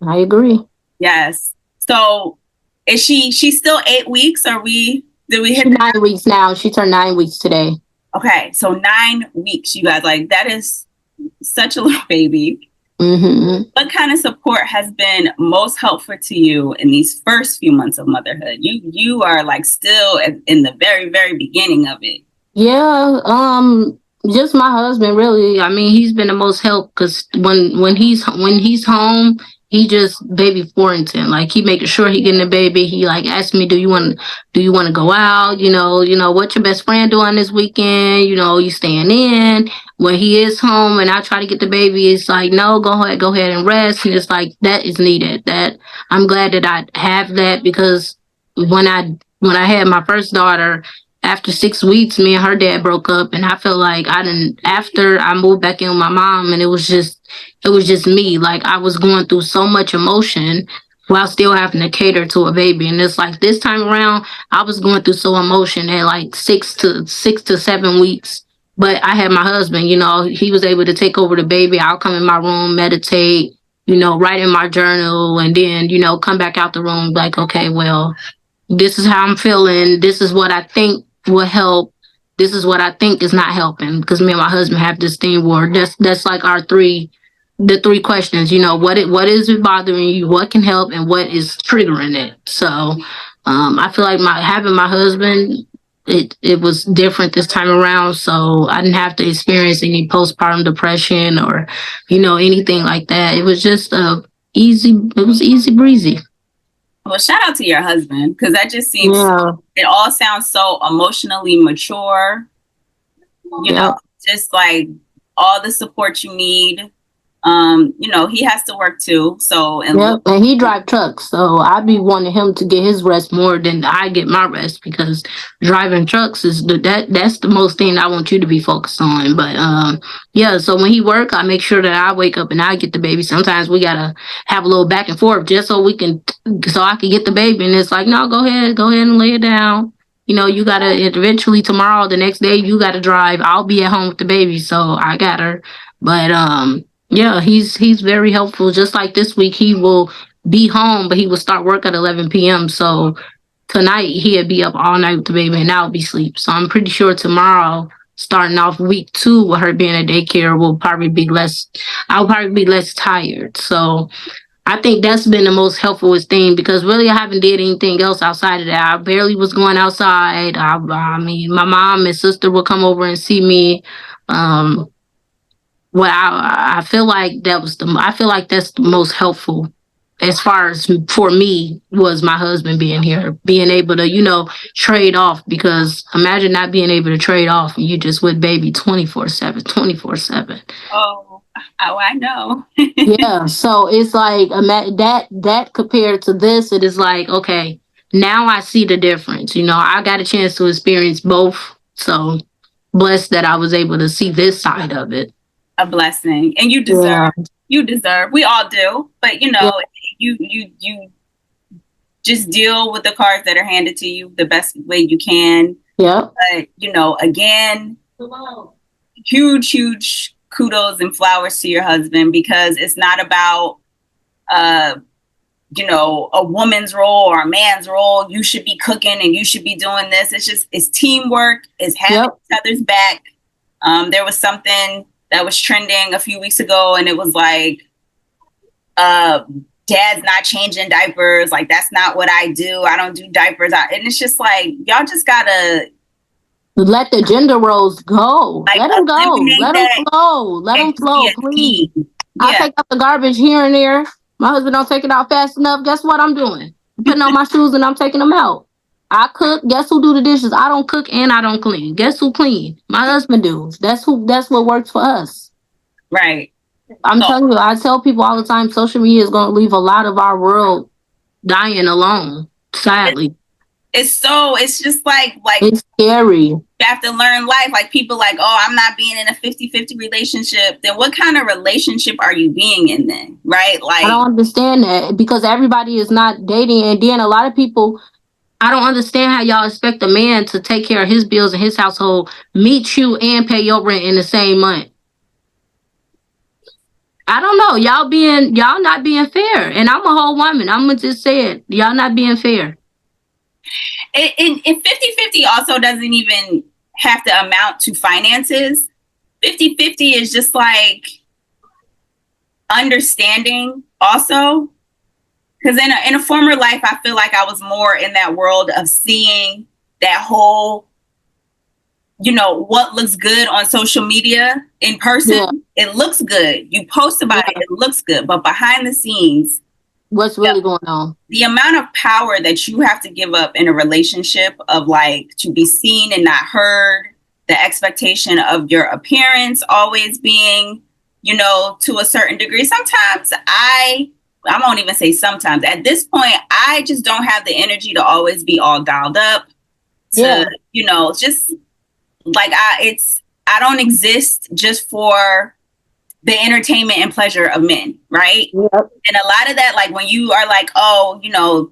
I agree. Yes. So is she's still 8 weeks? Did we hit 9 weeks now? She turned 9 weeks today. Okay. So 9 weeks, you guys, like, that is such a little baby. What kind of support has been most helpful to you in these first few months of motherhood? You are like still in the very, very beginning of it. Yeah. Just my husband, really. I mean, he's been the most help, because when he's home, he just baby quarantine. Like, he making sure he getting the baby. He like asked me, do you want to go out? What's your best friend doing this weekend? You staying in? When he is home and I try to get the baby, it's like, no, go ahead and rest. And it's like, that is needed. That I'm glad that I have that, because when I had my first daughter, after 6 weeks, me and her dad broke up, and I felt like after I moved back in with my mom, and it was just me. Like, I was going through so much emotion while still having to cater to a baby. And it's like, this time around, I was going through so emotion at like 6 to 7 weeks. But I had my husband, he was able to take over the baby. I'll come in my room, meditate, write in my journal, and then, come back out the room like, okay, well, this is how I'm feeling. This is what I think will help. This is what I think is not helping. Because me and my husband have this thing where that's like the three questions, what is it bothering you? What can help? And what is triggering it? So I feel like having my husband, it was different this time around. So I didn't have to experience any postpartum depression or, anything like that. It was just easy breezy. Well, shout out to your husband, because that just seems, it all sounds so emotionally mature, just like all the support you need. He has to work too. So, and he drive trucks, so I be wanting him to get his rest more than I get my rest, because driving trucks is that's the most thing I want you to be focused on. But yeah, so when he work, I make sure that I wake up and I get the baby. Sometimes we gotta have a little back and forth just so I can get the baby, and it's like, no, go ahead and lay it down. You gotta eventually tomorrow, the next day, you gotta drive. I'll be at home with the baby, so I got her. But yeah, he's very helpful. Just like this week, he will be home, but he will start work at 11 p.m. So tonight he'll be up all night with the baby, and I'll be asleep. So I'm pretty sure tomorrow, starting off week 2 with her being at daycare, I'll probably be less tired. So I think that's been the most helpfulest thing, because really I haven't did anything else outside of that. I barely was going outside. I mean, my mom and sister will come over and see me. Well, I feel like I feel like that's the most helpful as far as for me, was my husband being here, being able to, trade off, because imagine not being able to trade off and you just with baby 24/7, 24/7. Oh, I know. Yeah. So it's like that compared to this, it is like, okay, now I see the difference. I got a chance to experience both. So blessed that I was able to see this side of it. A blessing, and you deserve. Yeah. You deserve. We all do, but you just deal with the cards that are handed to you the best way you can. Yeah. But again, huge kudos and flowers to your husband, because it's not about a woman's role or a man's role. You should be cooking and you should be doing this. It's teamwork. It's having each other's back. There was something that was trending a few weeks ago, and it was like, dad's not changing diapers. Like, that's not what I do. I don't do diapers. And it's just like, y'all just gotta let the gender roles go. Like, let them go. Let them flow. Let them flow, please. Yeah. I take out the garbage here and there. My husband don't take it out fast enough. Guess what I'm doing? I'm putting on my shoes and I'm taking them out. I cook. Guess who do the dishes? I don't cook and I don't clean. Guess who clean? My husband do. That's what works for us. Right. I'm telling you, I tell people all the time, social media is going to leave a lot of our world dying alone, sadly. It's just like it's scary. You have to learn life. Like, people like, oh, I'm not being in a 50-50 relationship. Then what kind of relationship are you being in then? Right? Like, I don't understand that, because everybody is not dating. And then a lot of people, I don't understand how y'all expect a man to take care of his bills and his household, meet you and pay your rent in the same month. I don't know. Y'all not being fair. And I'm a whole woman. I'm going to just say it. Y'all not being fair. And 50-50 also doesn't even have to amount to finances. 50-50 is just like understanding also. Because in a former life, I feel like I was more in that world of seeing that whole, what looks good on social media in person. Yeah. It looks good. You post about it. It looks good. But behind the scenes, what's really going on? The amount of power that you have to give up in a relationship, of like, to be seen and not heard, the expectation of your appearance always being, to a certain degree. Sometimes I won't even say sometimes. At this point, I just don't have the energy to always be all dialed up. Just like I don't exist just for the entertainment and pleasure of men, right? Yep. And a lot of that, like, when you are like, oh,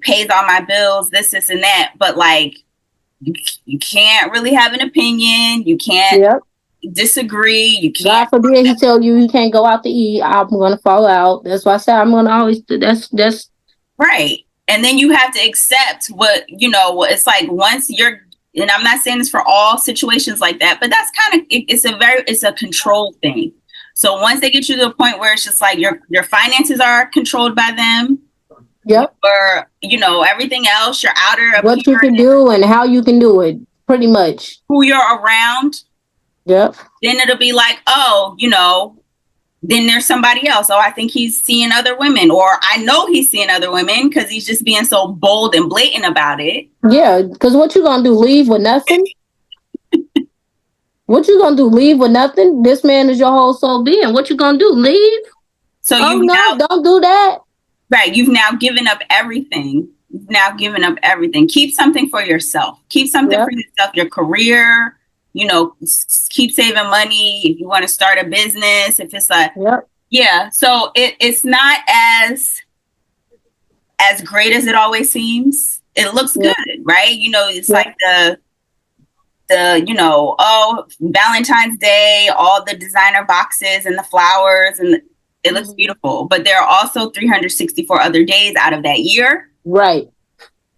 pays all my bills, this and that, but like, you can't really have an opinion. You can't disagree. You can't. God forbid he tell you he can't go out to eat. I'm gonna fall out. That's why I say I'm gonna always do. That's right. And then you have to accept what it's like once you're. And I'm not saying this for all situations like that, but that's kind of it's a control thing. So once they get you to the point where it's just like your finances are controlled by them. Yep. Or everything else, your outer appearance, what you can do and how you can do it, pretty much. Who you're around. Yep. Then it'll be like, oh, then there's somebody else. Oh, I think he's seeing other women, or I know he's seeing other women because he's just being so bold and blatant about it. Yeah, because what you gonna do? Leave with nothing? What you gonna do? Leave with nothing? This man is your whole soul being. What you gonna do? Leave? So Oh you've no, now, don't do that. right, you've now given up everything. You've now given up everything. Keep something for yourself. Keep something Yep. for yourself, your career, keep saving money. If you want to start a business, if it's like, Yep. yeah. So it's not as great as it always seems. It looks Yep. good, right? It's Yep. like Valentine's Day, all the designer boxes and the flowers, and it looks beautiful. But there are also 364 other days out of that year. Right.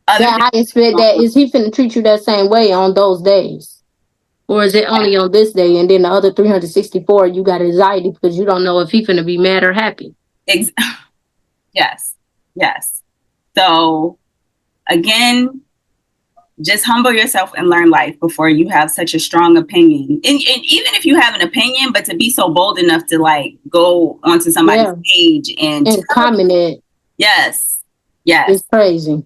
That I expect that is he finna treat you that same way on those days? Or is it only on this day and then the other 364 you got anxiety because you don't know if he finna be mad or happy? Yes. So again, just humble yourself and learn life before you have such a strong opinion. And even if you have an opinion, but to be so bold enough to like go onto somebody's page and comment it. Yes. It's crazy.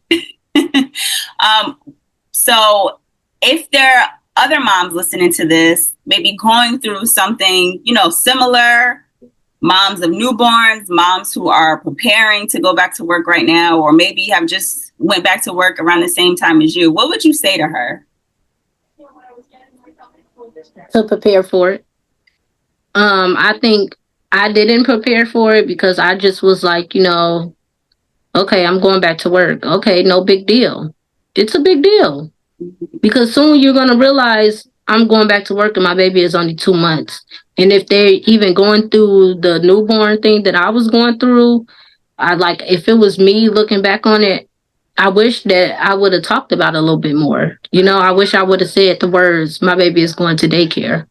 So if there are other moms listening to this, maybe going through something, similar, moms of newborns, moms who are preparing to go back to work right now, or maybe have just went back to work around the same time as you, what would you say to her? To prepare for it. I think I didn't prepare for it because I just was like, okay, I'm going back to work. Okay, no big deal. It's a big deal. Because soon you're going to realize I'm going back to work and my baby is only 2 months. And if they're even going through the newborn thing that I was going through, if it was me looking back on it, I wish that I would have talked about it a little bit more. I wish I would have said the words, my baby is going to daycare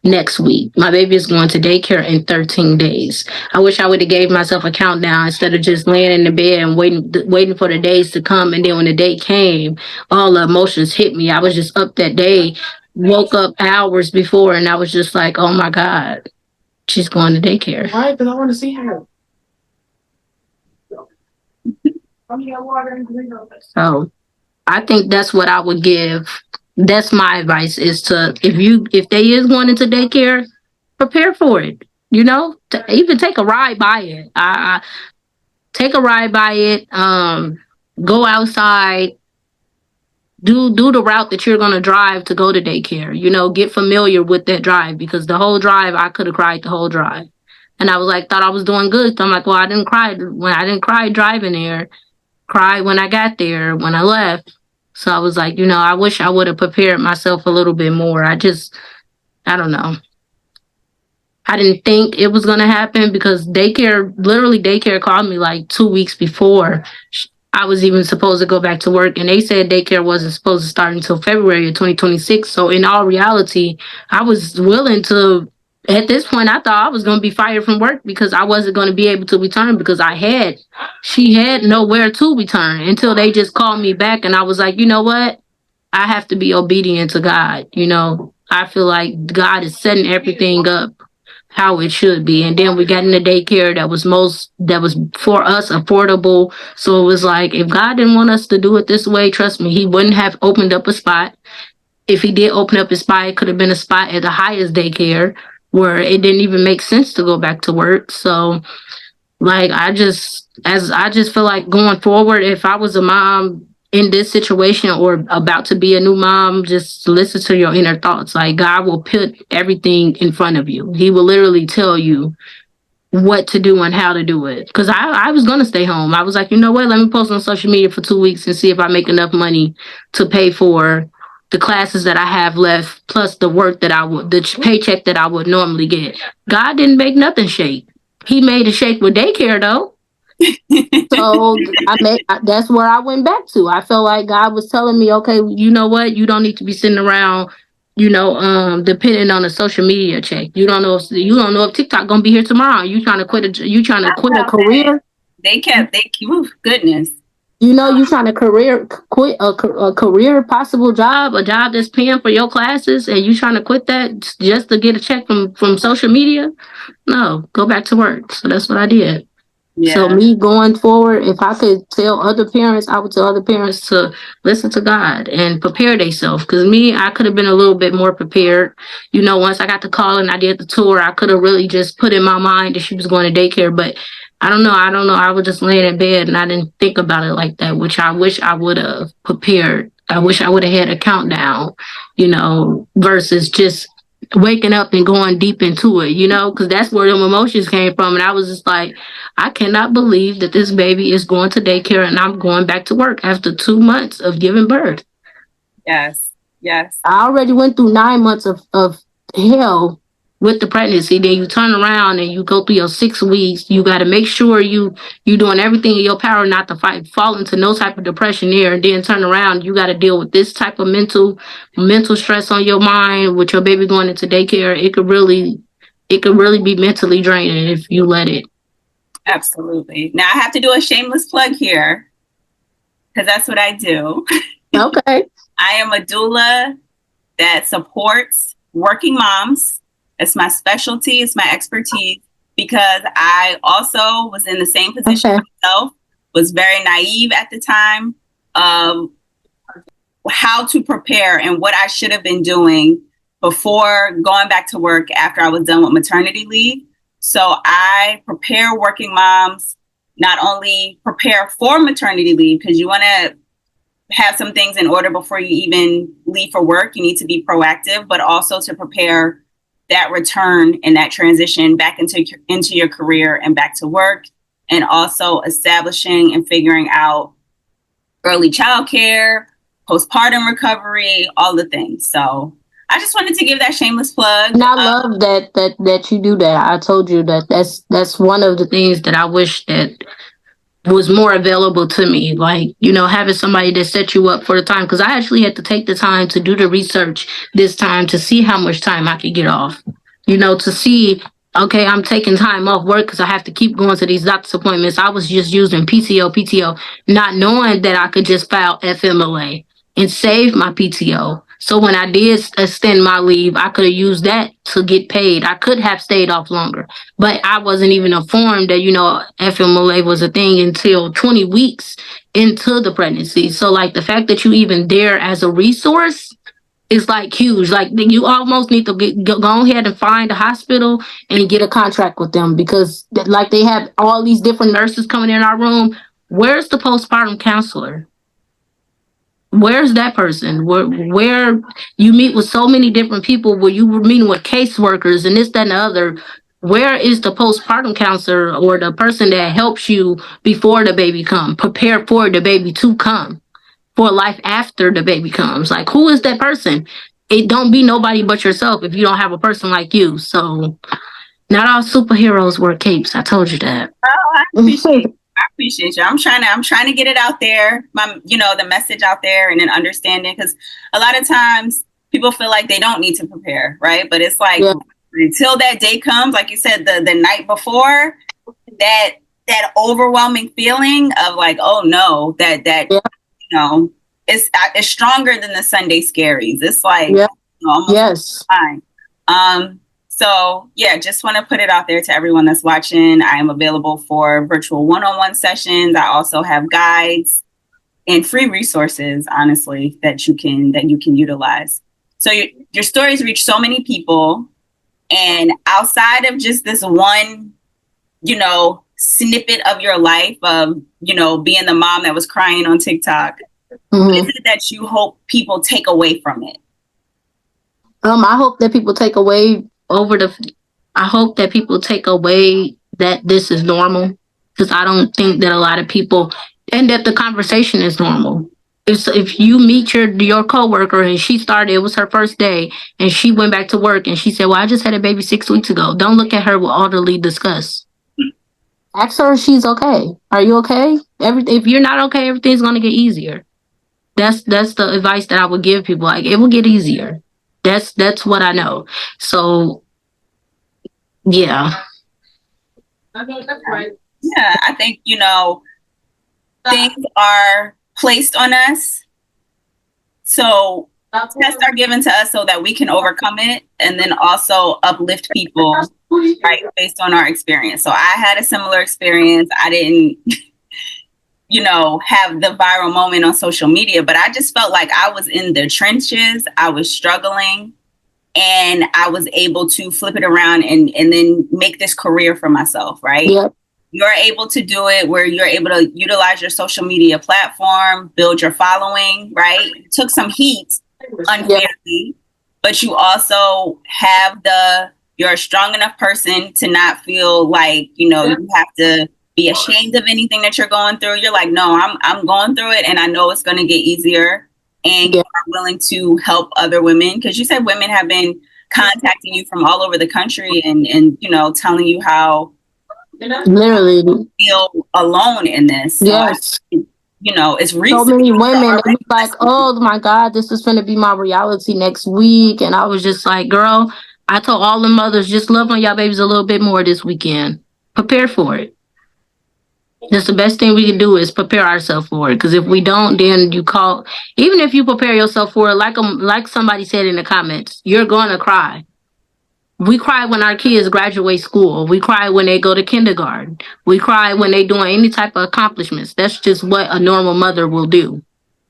next week. My baby is going to daycare in 13 days. I wish I would have gave myself a countdown instead of just laying in the bed and waiting for the days to come. And then when the day came, all the emotions hit me. I was just up that day, woke up hours before, and I was just like, oh my God, she's going to daycare. Why? Because I want to see her. So I think that's what I would give. That's my advice is to, if they is going into daycare, prepare for it. Even take a ride by it. Take a ride by it. Go outside. Do the route that you're gonna drive to go to daycare. Get familiar with that drive, because the whole drive I could have cried the whole drive, and I was like, thought I was doing good. So I'm like, well, I didn't cry driving there. Cried when I got there, when I left. So I was like, I wish I would have prepared myself a little bit more. I don't know. I didn't think it was going to happen because daycare called me like 2 weeks before I was even supposed to go back to work. And they said daycare wasn't supposed to start until February of 2026. So in all reality, I was willing to, at this point, I thought I was going to be fired from work because I wasn't going to be able to return because she had nowhere to return until they just called me back. And I was like, you know what? I have to be obedient to God. I feel like God is setting everything up how it should be. And then we got in the daycare that was for us affordable. So it was like, if God didn't want us to do it this way, trust me, he wouldn't have opened up a spot. If he did open up a spot, it could have been a spot at the highest daycare where it didn't even make sense to go back to work. So like, I just feel like going forward, if I was a mom in this situation or about to be a new mom, just listen to your inner thoughts. Like, God will put everything in front of you. He will literally tell you what to do and how to do it. Because I was going to stay home. I was like, you know what? Let me post on social media for 2 weeks and see if I make enough money to pay for the classes that I have left, plus the work the paycheck that I would normally get. God didn't make nothing shake. He made a shake with daycare, though. So that's where I went back to. I felt like God was telling me, okay, you know what? You don't need to be sitting around, depending on a social media check. You don't know if TikTok gonna be here tomorrow. You trying to quit a career? Goodness. You trying to quit a career, possible job, a job that's paying for your classes, and you trying to quit that just to get a check from social media? No, go back to work. So that's what I did. So Yeah. me going forward, if I could tell other parents, I would tell other parents to listen to God and prepare themselves. Because me, I could have been a little bit more prepared. You know, once I got the call and I did the tour, I could have really just put in my mind that she was going to daycare. But I don't know. I was just laying in bed and I didn't think about it like that, which I wish I would have prepared. I wish I would have had a countdown, you know, versus just waking up and going deep into it, you know, because that's where them emotions came from. And I was just like, I cannot believe that this baby is going to daycare and I'm going back to work after 2 months of giving birth. Yes. Yes. I already went through 9 months of hell with the pregnancy. Then you turn around and you go through your 6 weeks. You got to make sure you doing everything in your power not to fall into no type of depression there. And then turn around, you got to deal with this type of mental stress on your mind with your baby going into daycare. It could really be mentally draining if you let it. Absolutely. Now I have to do a shameless plug here because that's what I do. Okay. I am a doula that supports working moms. It's my specialty. It's my expertise because I also was in the same position myself, was very naive at the time of how to prepare and what I should have been doing before going back to work after I was done with maternity leave. So I prepare working moms, not only prepare for maternity leave, because you want to have some things in order before you even leave for work. You need to be proactive, but also to prepare that return and that transition back into your career and back to work, and also establishing and figuring out early childcare, postpartum recovery, all the things. So I just wanted to give that shameless plug. And I love that you do that. I told you that's one of the things that I wish that was more available to me. Like, you know, having somebody that set you up for the time. Because I actually had to take the time to do the research this time to see how much time I could get off. You know, to see, okay, I'm taking time off work because I have to keep going to these doctor's appointments. I was just using PTO, not knowing that I could just file FMLA and save my PTO. So when I did extend my leave, I could have used that to get paid. I could have stayed off longer, but I wasn't even informed that, you know, FMLA was a thing until 20 weeks into the pregnancy. So like the fact that you even there as a resource is like huge. Like you almost need to go ahead and find a hospital and get a contract with them, because like they have all these different nurses coming in our room. Where's the postpartum counselor? Where's that person? Where you meet with so many different people, where you were meeting with caseworkers and this, that, and the other. Where is the postpartum counselor or the person that helps you before the baby comes, prepare for the baby to come, for life after the baby comes? Like, who is that person? It don't be nobody but yourself if you don't have a person like you. So not all superheroes wear capes. I told you that. Oh, I appreciate you. I'm trying to get it out there, the message out there, and then understanding, because a lot of times people feel like they don't need to prepare, right? But it's like, until that day comes, like you said, the night before, that overwhelming feeling of like, oh no, it's stronger than the Sunday scaries. It's like, almost fine. So yeah, just want to put it out there to everyone that's watching. I am available for virtual one-on-one sessions. I also have guides and free resources, honestly, that you can utilize. So your stories reach so many people, and outside of just this one, snippet of your life of, being the mom that was crying on TikTok, what is it that you hope people take away from it? I hope that people take away that this is normal, because I don't think that a lot of people, and that the conversation is normal. If you meet your coworker and it was her first day and she went back to work and she said, well, I just had a baby 6 weeks ago. Don't look at her with orderly disgust. Ask her if she's okay. Are you okay? If you're not okay, everything's going to get easier. That's the advice that I would give people. Like, it will get easier. That's what I know. So, yeah. That's right. Yeah, I think, things are placed on us. So tests are given to us so that we can overcome it, and then also uplift people right? Based on our experience. So I had a similar experience. I didn't, have the viral moment on social media, but I just felt like I was in the trenches. I was struggling, and I was able to flip it around and then make this career for myself, right? Yep. You're able to do it where you're able to utilize your social media platform, build your following, right? It took some heat unfairly, but you also have you're a strong enough person to not feel like, you have to be ashamed of anything that you're going through. You're like, no, I'm going through it, and I know it's going to get easier. And you are willing to help other women, because you said women have been contacting you from all over the country and telling you how literally feel alone in this. So yes. It's recent. So many women that was like, oh my God, this is going to be my reality next week. And I was just like, girl, I told all the mothers, just love on y'all babies a little bit more this weekend. Prepare for it. That's the best thing we can do is prepare ourselves for it. Because if we don't, then even if you prepare yourself for it, like somebody said in the comments, you're going to cry. We cry when our kids graduate school. We cry when they go to kindergarten. We cry when they doing any type of accomplishments. That's just what a normal mother will do.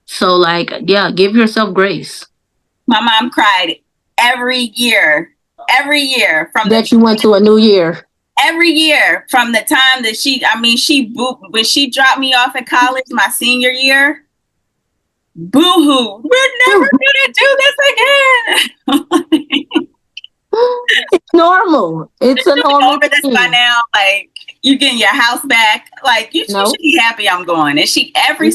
So give yourself grace. My mom cried every year from that you went to a new year. Every year from the time that when she dropped me off at college, my senior year, boo-hoo, we're never gonna do this again. It's normal. It's a normal over this by now. Like, you getting your house back. Like, you should be happy I'm going. And she every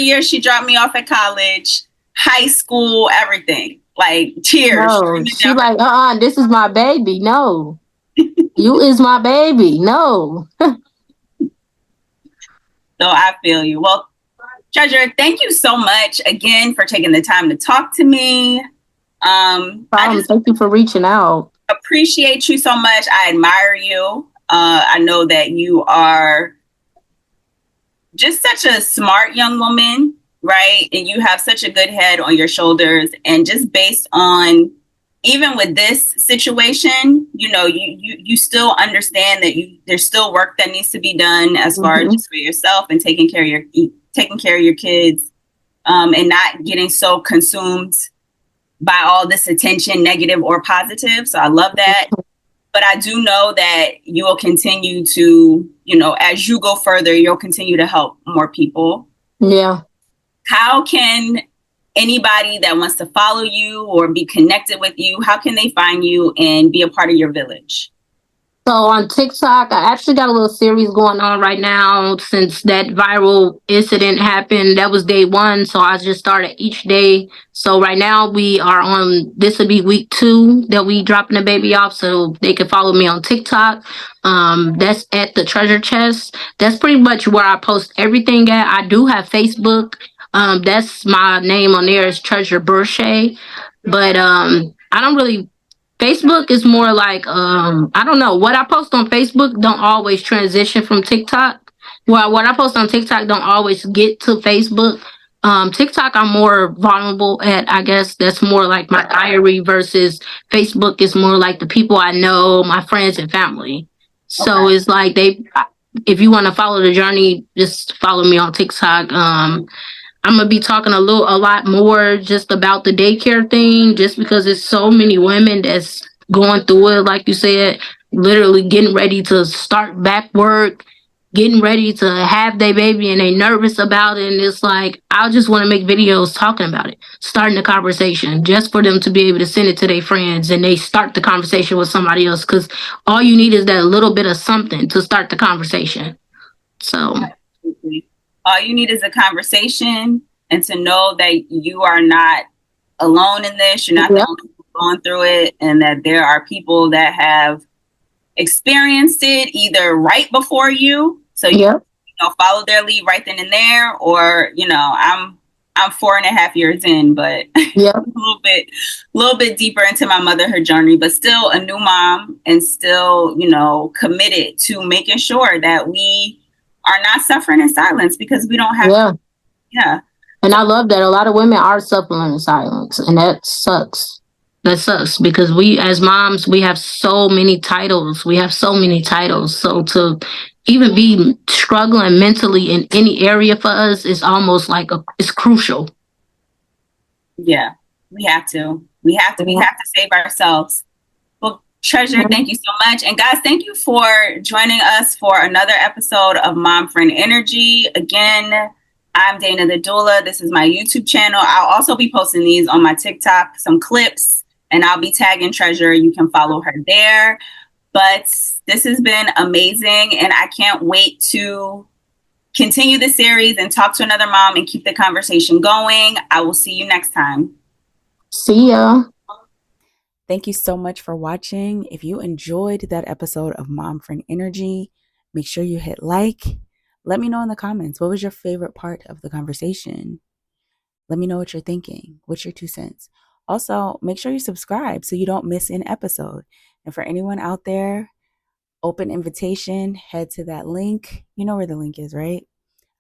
year she dropped me off at college, high school, everything. Like, tears. No, she like, this is my baby. No. You is my baby. No. So I feel you. Well, Treasure, thank you so much again for taking the time to talk to me. Thank you for reaching out. Appreciate you so much. I admire you. I know that you are just such a smart young woman, right? And you have such a good head on your shoulders. And just based on, even with this situation, you still understand that there's still work that needs to be done as far as just for yourself and taking care of your kids, and not getting so consumed by all this attention, negative or positive. So I love that. But I do know that you will continue to, as you go further, you'll continue to help more people. Yeah. How can anybody that wants to follow you or be connected with you, how can they find you and be a part of your village? So on TikTok, I actually got a little series going on right now since that viral incident happened. That was day 1. So I just started each day. So right now we are this will be week 2 that we dropping the baby off. So they can follow me on TikTok. That's at the Treasure Chest. That's pretty much where I post everything at. I do have Facebook. That's my name on there is Treasure Burche. But I don't really. Facebook is more like, I don't know. What I post on Facebook don't always transition from TikTok. Well, what I post on TikTok don't always get to Facebook. TikTok, I'm more vulnerable at, I guess that's more like my diary versus Facebook is more like the people I know, my friends and family. So it's like if you want to follow the journey, just follow me on TikTok. I'm going to be talking a lot more just about the daycare thing, just because there's so many women that's going through it. Like you said, literally getting ready to start back work, getting ready to have their baby, and they nervous about it. And it's like, I just want to make videos talking about it, starting the conversation just for them to be able to send it to their friends and they start the conversation with somebody else. Because all you need is that little bit of something to start the conversation. So all you need is a conversation and to know that you are not alone in this. You're not the only one going through it, and that there are people that have experienced it either right before you. So you follow their lead right then and there, or I'm 4.5 years in, but a little bit deeper into my motherhood journey, but still a new mom and still committed to making sure that we are not suffering in silence, because we don't have And I love that a lot of women are suffering in silence, and that sucks. That's us, because we as moms, we have so many titles. We have so many titles. So to even be struggling mentally in any area for us is almost like it's crucial. Yeah, we have to. We have to. We have to save ourselves. Well, Treasure, thank you so much. And guys, thank you for joining us for another episode of Mom Friend Energy. Again, I'm Dana the Doula. This is my YouTube channel. I'll also be posting these on my TikTok, some clips, and I'll be tagging Treasure. You can follow her there. But this has been amazing, and I can't wait to continue the series and talk to another mom and keep the conversation going. I will see you next time. See ya. Thank you so much for watching. If you enjoyed that episode of Mom Friend Energy, make sure you hit like. Let me know in the comments, what was your favorite part of the conversation? Let me know what you're thinking. What's your 2 cents? Also, make sure you subscribe so you don't miss an episode. And for anyone out there, open invitation, head to that link. You know where the link is, right?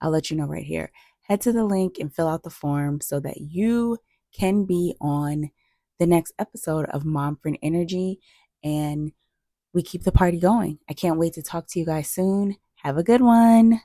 I'll let you know right here. Head to the link and fill out the form so that you can be on the next episode of Mom Friend Energy, and we keep the party going. I can't wait to talk to you guys soon. Have a good one.